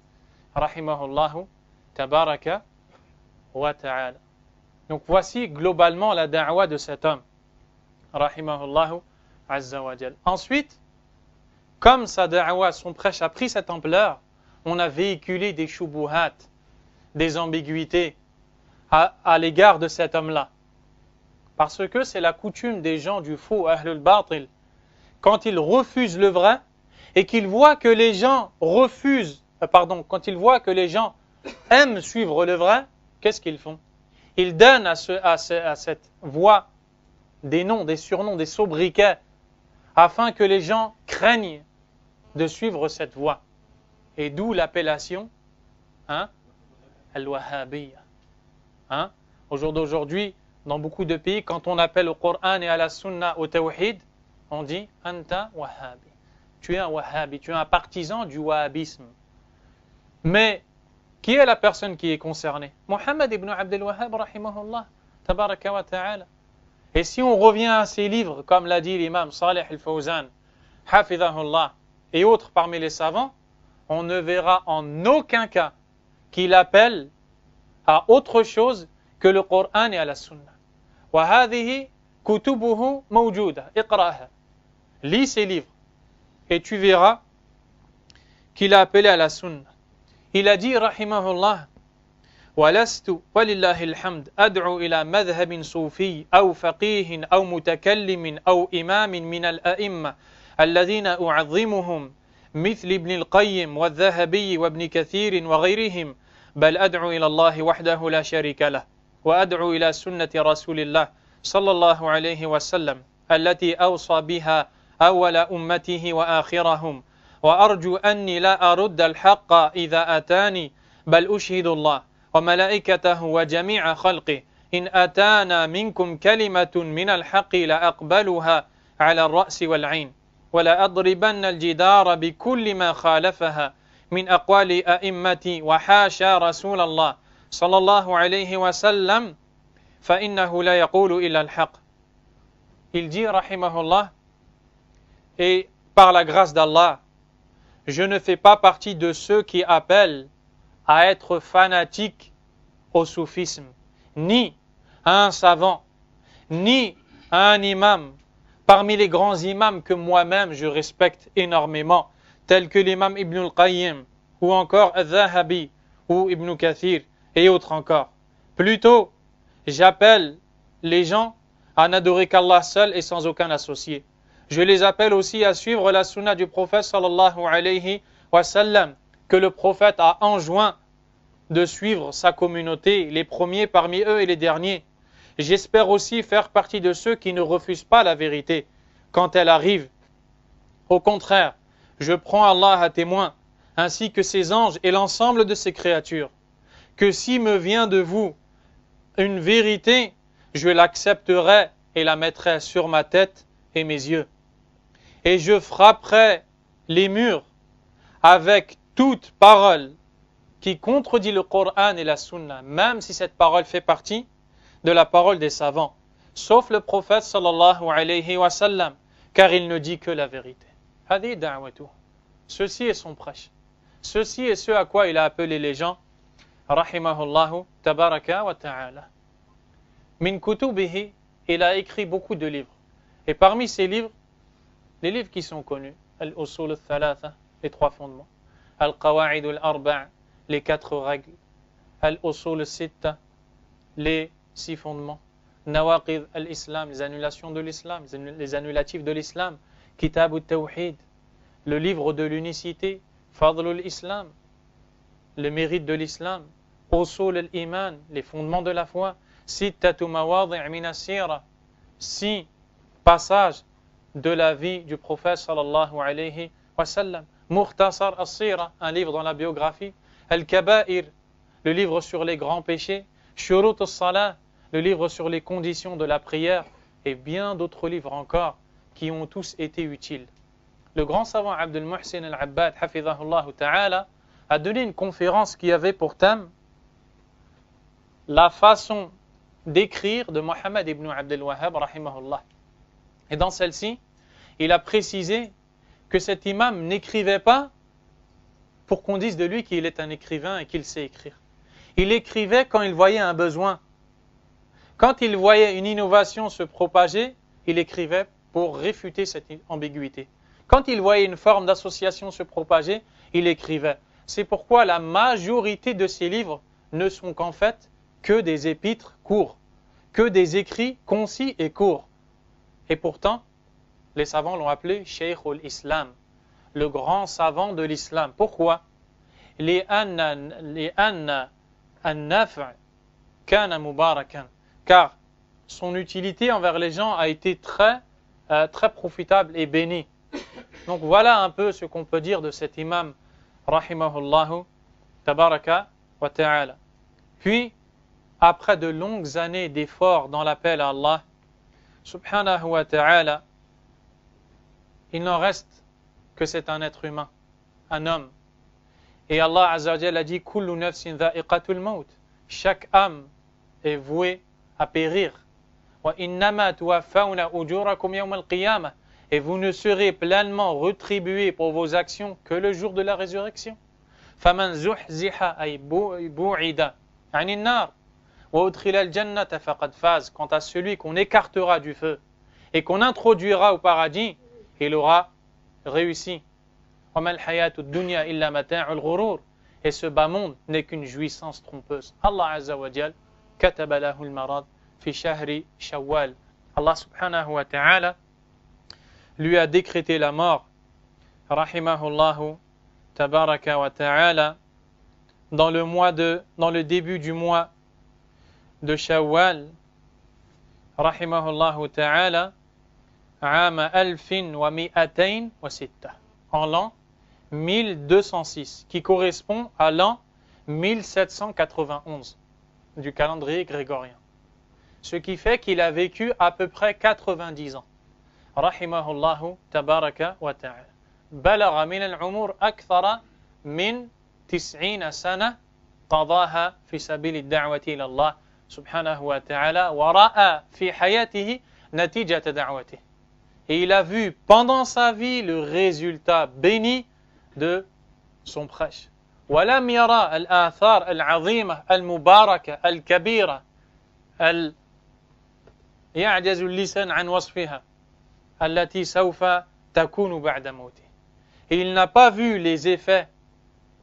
Rahimahullahu tabaraka wa ta'ala. Donc voici globalement la da'wa de cet homme. Rahimahullahu azza wa jal. Ensuite, comme sa da'wa, son prêche a pris cette ampleur, on a véhiculé des shubuhat, des ambiguïtés à l'égard de cet homme-là. Parce que c'est la coutume des gens du faux, ahlul batil, quand ils refusent le vrai et qu'ils voient que les gens quand ils voient que les gens aiment suivre le vrai, qu'est-ce qu'ils font? Ils donnent à cette voie des noms, des surnoms, des sobriquets, afin que les gens craignent de suivre cette voie. Et d'où l'appellation Al-Wahhabiyya. Au jour d'aujourd'hui, dans beaucoup de pays, quand on appelle au Coran et à la Sunna au Tawhid, on dit « Anta Wahhabi ». Tu es un Wahhabi, tu es un partisan du Wahhabisme. Mais qui est la personne qui est concernée? Muhammad ibn Abdel Wahhab, rahimahullah, tabaraka wa ta'ala. Et si on revient à ces livres, comme l'a dit l'imam Salih al-Fawzan, hafidhahullah, et autres parmi les savants, on ne verra en aucun cas qu'il appelle à autre chose que le Coran et à la Sunna. وَهَذِهِ كُتُبُهُ مَوْجُودَةً اقرأها. Lis ces livres et tu verras qu'il a appelé à la Sunna. Il a dit, rahimahullah, وَلَسْتُ وَلِلَّهِ الْحَمْدِ أَدْعُو إِلَى مَذْهَبٍ صُوفِيٍّ أَوْ فَقِيهٍ أَوْ مُتَكَلِّمٍ أَوْ إِمَامٍ مِنَ الْأَئِمَّةِ الَّذِينَ أُعَظِّمُهُمْ مثل ابن القيم والذهبي وابن كثير وغيرهم بل أدعو إلى الله وحده لا شريك له وأدعو إلى سنة رسول الله صلى الله عليه وسلم التي أوصى بها أول أمته وآخرهم وأرجو أني لا أرد الحق إذا أتاني بل أشهد الله وملائكته وجميع خلقه إن أتانا منكم كلمة من الحق لأقبلها على الرأس والعين ولا أضربن الجدار بكل ما خالفها من أقوال أئمتي وحاشا رسول الله صلى الله عليه وسلم فإنه لا يقول إلا الحق. Il dit, rahimahullah, et par la grâce d'Allah, je ne fais pas partie de ceux qui appellent à être fanatiques au soufisme, ni à un savant, ni à un imam, parmi les grands imams que moi-même je respecte énormément, tels que l'imam Ibn al-Qayyim, ou encore Al-Zahabi, ou Ibn Kathir, et autres encore. Plutôt, j'appelle les gens à n'adorer qu'Allah seul et sans aucun associé. Je les appelle aussi à suivre la sunna du prophète sallallahu alayhi wa sallam, que le prophète a enjoint de suivre sa communauté, les premiers parmi eux et les derniers. J'espère aussi faire partie de ceux qui ne refusent pas la vérité quand elle arrive. Au contraire, je prends Allah à témoin, ainsi que ses anges et l'ensemble de ses créatures, que si me vient de vous une vérité, je l'accepterai et la mettrai sur ma tête et mes yeux. Et je frapperai les murs avec toute parole qui contredit le Coran et la Sunna, même si cette parole fait partie de la parole des savants, sauf le prophète sallallahu alayhi wa sallam, car il ne dit que la vérité. Hadi da'watuh. Ceci est son prêche. Ceci est ce à quoi il a appelé les gens, rahimahullahu tabaraka wa ta'ala. Min kutubihi, il a écrit beaucoup de livres. Et parmi ces livres, les livres qui sont connus, Al-Usul al-Thalatha, les trois fondements, Al-Qawa'id al-Arba', les quatre règles, Al-Usul al-Sitta, les 6 fondements, Nawaqid al-Islam, les annulations de l'islam, les annulatifs de l'islam, Kitab al-Tawhid, le livre de l'unicité, Fadl al-Islam, le mérite de l'islam, Usul al-Iman, les fondements de la foi, Sittatu Mawadi' min as-Sira, 6 passages de la vie du prophète sallallahu alayhi wa sallam, Mukhtasar as-Sira, un livre dans la biographie, Al-Kaba'ir, le livre sur les grands péchés, Shurut al-Salah, le livre sur les conditions de la prière, et bien d'autres livres encore qui ont tous été utiles. Le grand savant Abdul Muhsin al-Abbad, hafidhahullah ta'ala, a donné une conférence qui avait pour thème la façon d'écrire de Muhammad ibn Abdel Wahhab, rahimahullah. Et dans celle-ci, il a précisé que cet imam n'écrivait pas pour qu'on dise de lui qu'il est un écrivain et qu'il sait écrire. Il écrivait quand il voyait un besoin. Quand il voyait une innovation se propager, il écrivait pour réfuter cette ambiguïté. Quand il voyait une forme d'association se propager, il écrivait. C'est pourquoi la majorité de ses livres ne sont qu'en fait que des épîtres courts, que des écrits concis et courts. Et pourtant, les savants l'ont appelé Cheikh al-Islam, le grand savant de l'islam. Pourquoi? Car son utilité envers les gens a été très profitable et bénie. Donc voilà un peu ce qu'on peut dire de cet imam, rahimahullahu tabaraka wa ta'ala. Puis, après de longues années d'efforts dans l'appel à Allah, subhanahu wa ta'ala, il n'en reste que c'est un être humain, un homme. Et Allah Azza wa Jalla a dit Kullu nafsin dha'iqatul maut. Chaque âme est vouée à périr. Wa innama tuwaffawna ujurakum yawm al-qiyamah. Et vous ne serez pleinement retribués pour vos actions que le jour de la résurrection. Faman zuhziha ay bu'ida 'anil nar wa udkhila al-jannata faqad faz. Quant à celui qu'on écartera du feu et qu'on introduira au paradis, il aura réussi. Et ce bas monde n'est qu'une jouissance trompeuse. Allah Azza wa Jal kataba lahu al-marad fi shahri Shawwal. Allah subhanahu wa ta'ala lui a décrété la mort, rahimahullahu tabaraka wa ta'ala, dans le début du mois de Shawwal, rahimahullahu ta'ala, عام 1206, en l'an 1206, qui correspond à l'an 1791 du calendrier grégorien. Ce qui fait qu'il a vécu à peu près 90 ans. Rahimahullahu tabaraka wa ta'ala. بلغ من العمر أكثر من 90 سنة قضاها في سبيل الدعوة إلى الله سبحانه وتعالى ورأى في حياته نتيجة دعوته. Et il a vu pendant sa vie le résultat béni de son prêche. وَلَمْ يَرَى الْآثَارَ الْعَظِيمَةَ الْمُبَارَكَةَ الْكَبِيرَةَ يَعْجَزُ اللِّسَانُ عَنْ وَصْفِهَا الَّتِي سَوْفَ تَكُونُ بَعْدَ مَوْتِهِ. Et il n'a pas vu les effets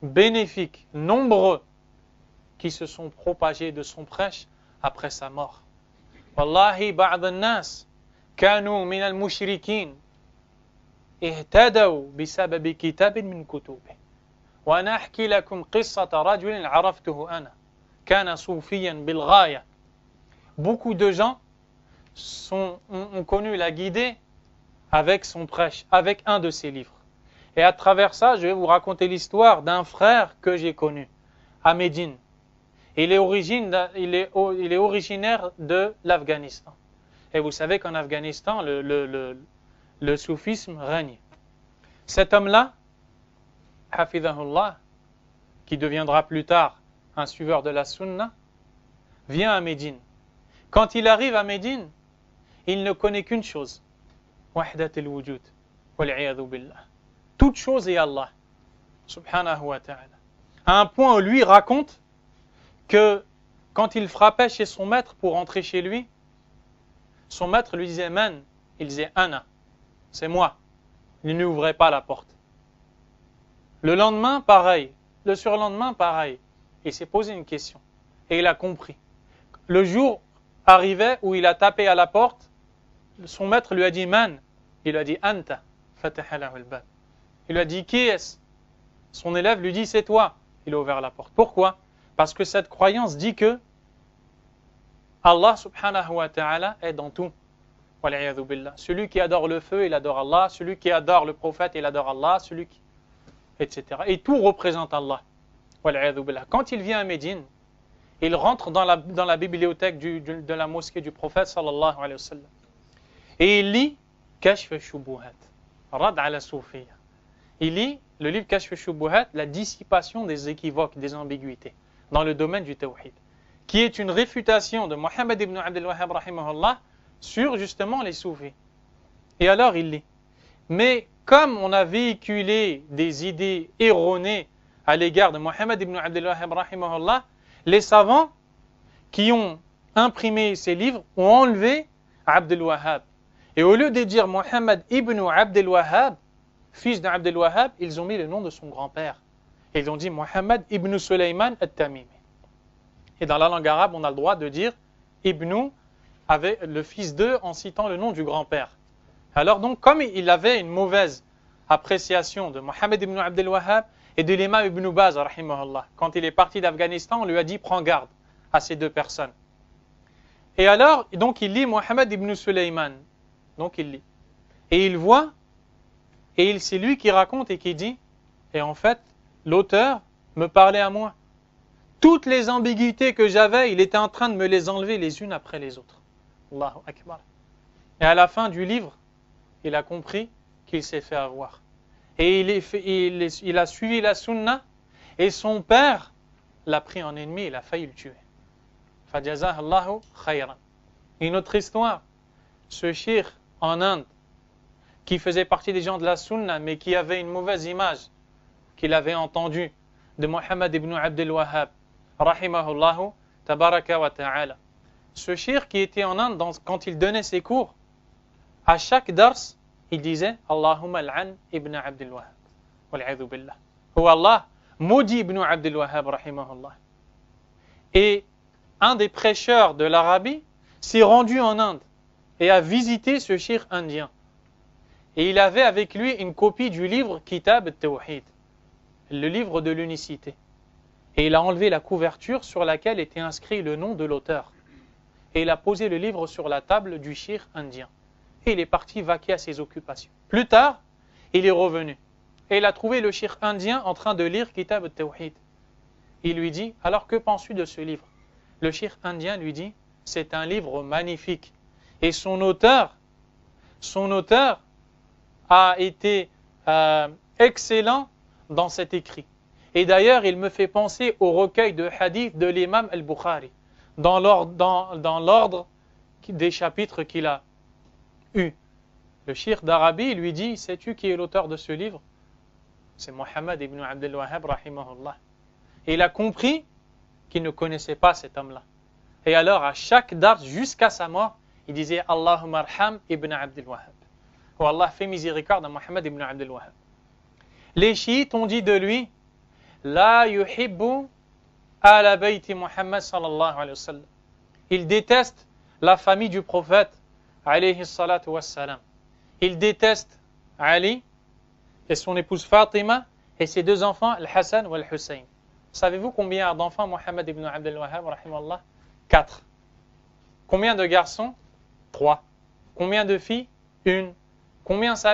bénéfiques, nombreux, qui se sont propagés de son prêche après sa mort. وَاللَّهِ بَعْضَ النَّاسِ كانوا من المشركين اهتدوا بسبب كتاب من كتبه وأنا أحكي لكم قصة رجل عرفته أنا كان صوفيا بالغاية. Beaucoup de gens ont connu la guidée avec son prêche, avec un de ses livres. Et à travers ça, je vais vous raconter l'histoire d'un frère que j'ai connu à Médine. Il est originaire de l'Afghanistan. Et vous savez qu'en Afghanistan, le soufisme règne. Cet homme-là, hafidhahullah, qui deviendra plus tard un suiveur de la sunna, vient à Médine. Quand il arrive à Médine, il ne connaît qu'une chose, wahdat al-wujud, wal-'iyadhu billah. Toute chose est Allah, subhanahu wa ta'ala. À un point où lui raconte que quand il frappait chez son maître pour rentrer chez lui, son maître lui disait man, il disait ana, c'est moi. Il n'ouvrait pas la porte. Le lendemain, pareil. Le surlendemain, pareil. Il s'est posé une question et il a compris. Le jour arrivait où il a tapé à la porte, son maître lui a dit man, il lui a dit anta, fataha lahu al-bab. Il lui a dit qui est-ce? Son élève lui dit c'est toi. Il a ouvert la porte. Pourquoi? Parce que cette croyance dit que Allah subhanahu wa ta'ala est dans tout. Wal-'iyadhu billah. Celui qui adore le feu, il adore Allah. Celui qui adore le prophète, il adore Allah. Etc. Et tout représente Allah. Wal-'iyadhu billah. Quand il vient à Médine, il rentre dans la bibliothèque de la mosquée du prophète sallallahu alayhi wa sallam. Et il lit Kashf al-Shubuhat. Rad ala Soufiyya. Il lit le livre Kashf al-Shubuhat, la dissipation des équivoques, des ambiguïtés dans le domaine du tawhid, qui est une réfutation de Mohammed ibn Abdel Wahhab rahimahullah sur justement les soufis. Et alors il lit. Mais comme on a véhiculé des idées erronées à l'égard de Mohammed ibn Abdel Wahhab rahimahullah, les savants qui ont imprimé ces livres ont enlevé Abdel Wahhab. Et au lieu de dire Mohammed ibn Abdel Wahhab, fils d'Abdel Wahhab, ils ont mis le nom de son grand-père. Et ils ont dit Mohammed ibn Sulayman al-Tamimi. Et dans la langue arabe, on a le droit de dire Ibn avec le fils d'eux en citant le nom du grand-père. Alors donc, comme il avait une mauvaise appréciation de Mohammed ibn Abdel Wahhab et de l'imam Ibn Baz, rahimahullah, quand il est parti d'Afghanistan, on lui a dit prends garde à ces deux personnes. Et alors, donc il lit Mohammed ibn Sulayman. Donc il lit. Et il voit, et c'est lui qui raconte et qui dit, et en fait, l'auteur me parlait à moi. Toutes les ambiguïtés que j'avais, il était en train de me les enlever les unes après les autres. Allahu Akbar. Et à la fin du livre, il a compris qu'il s'est fait avoir. Et il a suivi la sunna, et son père l'a pris en ennemi, il a failli le tuer. Fajazah Allahu khayran. Une autre histoire, ce cheikh en Inde, qui faisait partie des gens de la sunna, mais qui avait une mauvaise image qu'il avait entendue de Muhammad ibn Abdul Wahhab, rahimahullahu tabaraka wa ta'ala. Ce cheikh qui était en Inde, quand il donnait ses cours, à chaque dars, il disait Allahumma al'an ibn Abdul Wahhab. Wal'adhu billah. Ou Allah, maudit ibn Abdul Wahhab, rahimahullah. Et un des prêcheurs de l'Arabie s'est rendu en Inde et a visité ce cheikh indien. Et il avait avec lui une copie du livre Kitab al-Tawhid, le livre de l'unicité. Et il a enlevé la couverture sur laquelle était inscrit le nom de l'auteur. Et il a posé le livre sur la table du cheikh indien. Et il est parti vaquer à ses occupations. Plus tard, il est revenu. Et il a trouvé le cheikh indien en train de lire Kitab al-Tawhid. Il lui dit, alors que penses-tu de ce livre? Le cheikh indien lui dit, c'est un livre magnifique. Et son auteur a été excellent dans cet écrit. Et d'ailleurs, il me fait penser au recueil de hadith de l'imam al-Bukhari, dans l'ordre des chapitres qu'il a eu. Le cheikh d'Arabie lui dit, sais-tu qui est l'auteur de ce livre? C'est Muhammad ibn Abdul Wahhab, rahimahullah. Et il a compris qu'il ne connaissait pas cet homme-là. Et alors, à chaque dars, jusqu'à sa mort, il disait Allahumma arham ibn Abdul Wahhab. Oh Allah, fait miséricorde à Muhammad ibn Abdul Wahhab. Les chiites ont dit de lui La yuhibbu ala bayti Muhammad sallallahu alayhi wa sallam. Il déteste la famille du prophète alayhi salatu wassalam. Il déteste Ali et son épouse Fatima et ses deux enfants, Al-Hassan ou Al-Hussein. Savez-vous combien d'enfants Muhammad ibn Abdul Wahhab, rahimahullah? 4. Combien de garçons? 3. Combien de filles? 1.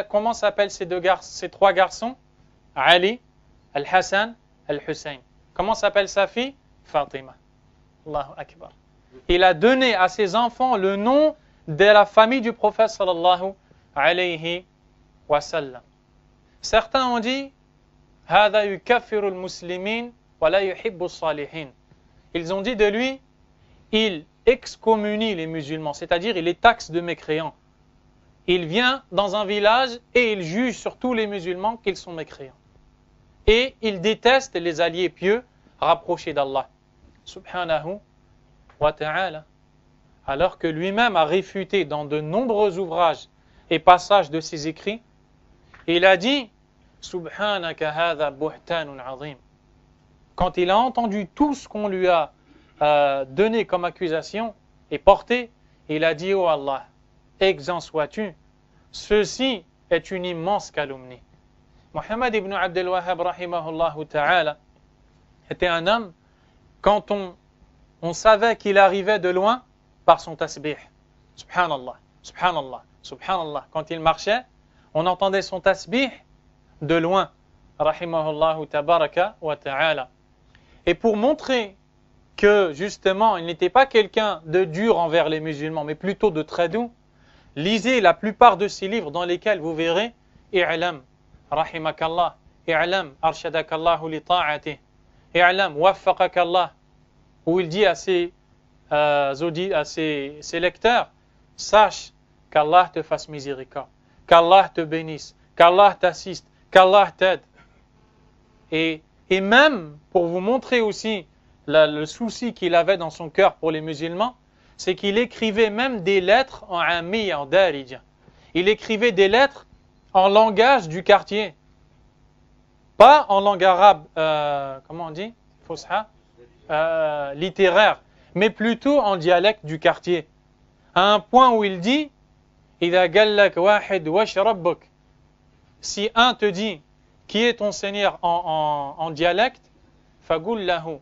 Comment s'appellent ces 3 garçons? Ali, Al-Hassan, Al-Hussein. Comment s'appelle sa fille? Fatima. Allahu Akbar. Il a donné à ses enfants le nom de la famille du prophète sallallahu alayhi wa sallam. Certains ont dit هذا يكفر المسلمين ولا يحب الصالحين. Ils ont dit de lui, il excommunie les musulmans, c'est-à-dire il les taxe de mécréants. Il vient dans un village et il juge sur tous les musulmans qu'ils sont mécréants. Et il déteste les alliés pieux rapprochés d'Allah, subhanahu wa ta'ala. Alors que lui-même a réfuté dans de nombreux ouvrages et passages de ses écrits, il a dit Subhanaka hadha buhtanun azim. Quand il a entendu tout ce qu'on lui a donné comme accusation et porté, il a dit oh Allah, exempt sois-tu, ceci est une immense calomnie. Muhammad ibn Abdul Wahhab rahimahullahu ta'ala était un homme, quand on savait qu'il arrivait de loin par son tasbih. Subhanallah, subhanallah, subhanallah. Quand il marchait, on entendait son tasbih de loin. Rahimahullahu tabaraka wa ta'ala. Et pour montrer que justement il n'était pas quelqu'un de dur envers les musulmans, mais plutôt de très doux, lisez la plupart de ces livres dans lesquels vous verrez I'lam, rahimakallah, I'lam, arshadakallahu li ta'atih, I'lam, waffaqakallah, où il dit à ses lecteurs, sache qu'Allah te fasse miséricorde, qu'Allah te bénisse, qu'Allah t'assiste, qu'Allah t'aide. Et même, pour vous montrer aussi le souci qu'il avait dans son cœur pour les musulmans, c'est qu'il écrivait même des lettres en ammi, en darija. Il écrivait des lettres en langage du quartier. Pas en langue arabe, comment on dit? Fusha, littéraire, mais plutôt en dialecte du quartier. À un point où il dit إِذَا قَلَّكَ وَاحِدْ وَشْ رَبُّكَ. Si un te dit qui est ton Seigneur en dialecte, فَقُلْ لَهُ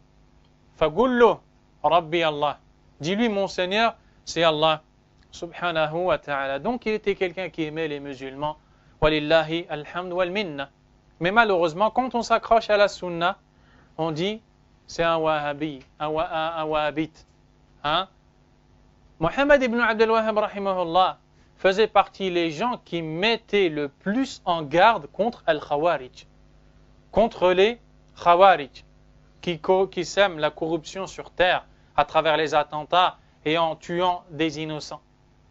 فَقُلْ رَبِّي Allah. Dis-lui mon Seigneur, c'est Allah subhanahu wa ta'ala. Donc il était quelqu'un qui aimait les musulmans. Walillahi alhamd wal minna. Mais malheureusement, quand on s'accroche à la sunna, on dit c'est un wahhabi, un wahhabite. Hein? Mohammed ibn Abdel Wahhab, rahimahullah, faisait partie des gens qui mettaient le plus en garde contre al-Khawarij, contre les Khawarij, qui sèment la corruption sur terre à travers les attentats et en tuant des innocents,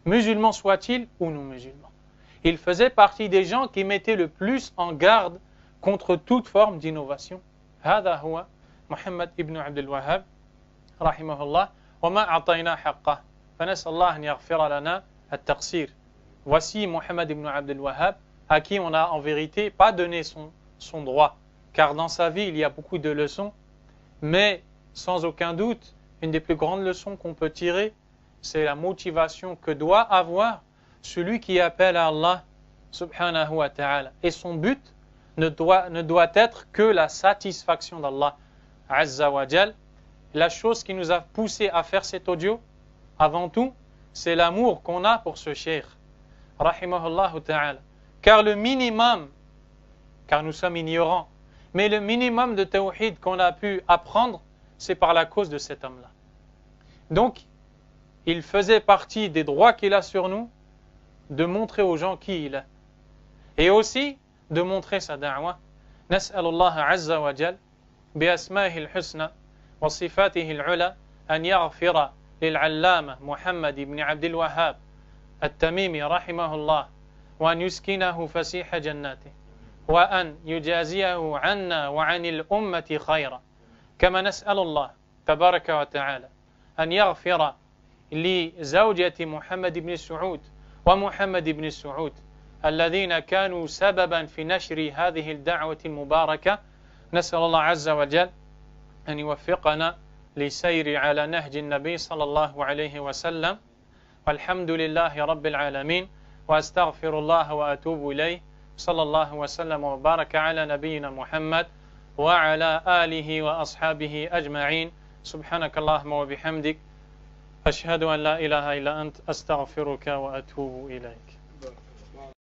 musulmans soient-ils ou non musulmans. Il faisait partie des gens qui mettaient le plus en garde contre toute forme d'innovation. هذا هو محمد ابن عبد الوهاب رحمه الله وما أعطينا حقه فنسأل الله أن يغفر لنا التقصير. Voici Mohammed ibn Abdel Wahhab, à qui on n'a en vérité pas donné son droit, car dans sa vie il y a beaucoup de leçons, mais sans aucun doute, une des plus grandes leçons qu'on peut tirer, c'est la motivation que doit avoir celui qui appelle à Allah subhanahu wa ta'ala. Et son but ne doit être que la satisfaction d'Allah azza wa jal. La chose qui nous a poussé à faire cet audio, avant tout, c'est l'amour qu'on a pour ce cheikh, rahimahullah ta'ala. Car le minimum, car nous sommes ignorants, mais le minimum de tawhid qu'on a pu apprendre, c'est par la cause de cet homme-là. Donc, il faisait partie des droits qu'il a sur nous, de montrer aux gens qui il est. Et aussi, de montrer sa da'wah. Nas'alullah azza wa jal, bi asma'ihi al-husna, wa sifatihi al-ula, an yaghfira lil'allama Muhammad ibn Abdel Wahhab, التميمي رحمه الله وأن يسكنه فسيح جناته وأن يجازيه عنا وعن الأمة خيرا كما نسأل الله تبارك وتعالى أن يغفر لزوجة محمد بن سعود ومحمد بن سعود الذين كانوا سببا في نشر هذه الدعوة المباركة. نسأل الله عز وجل أن يوفقنا لسير على نهج النبي صلى الله عليه وسلم. والحمد لله رب العالمين وأستغفر الله وأتوب إليه. صلى الله وسلم وبارك على نبينا محمد وعلى آله وأصحابه أجمعين. سبحانك اللهم وبحمدك أشهد أن لا إله إلا أنت أستغفرك وأتوب إليك.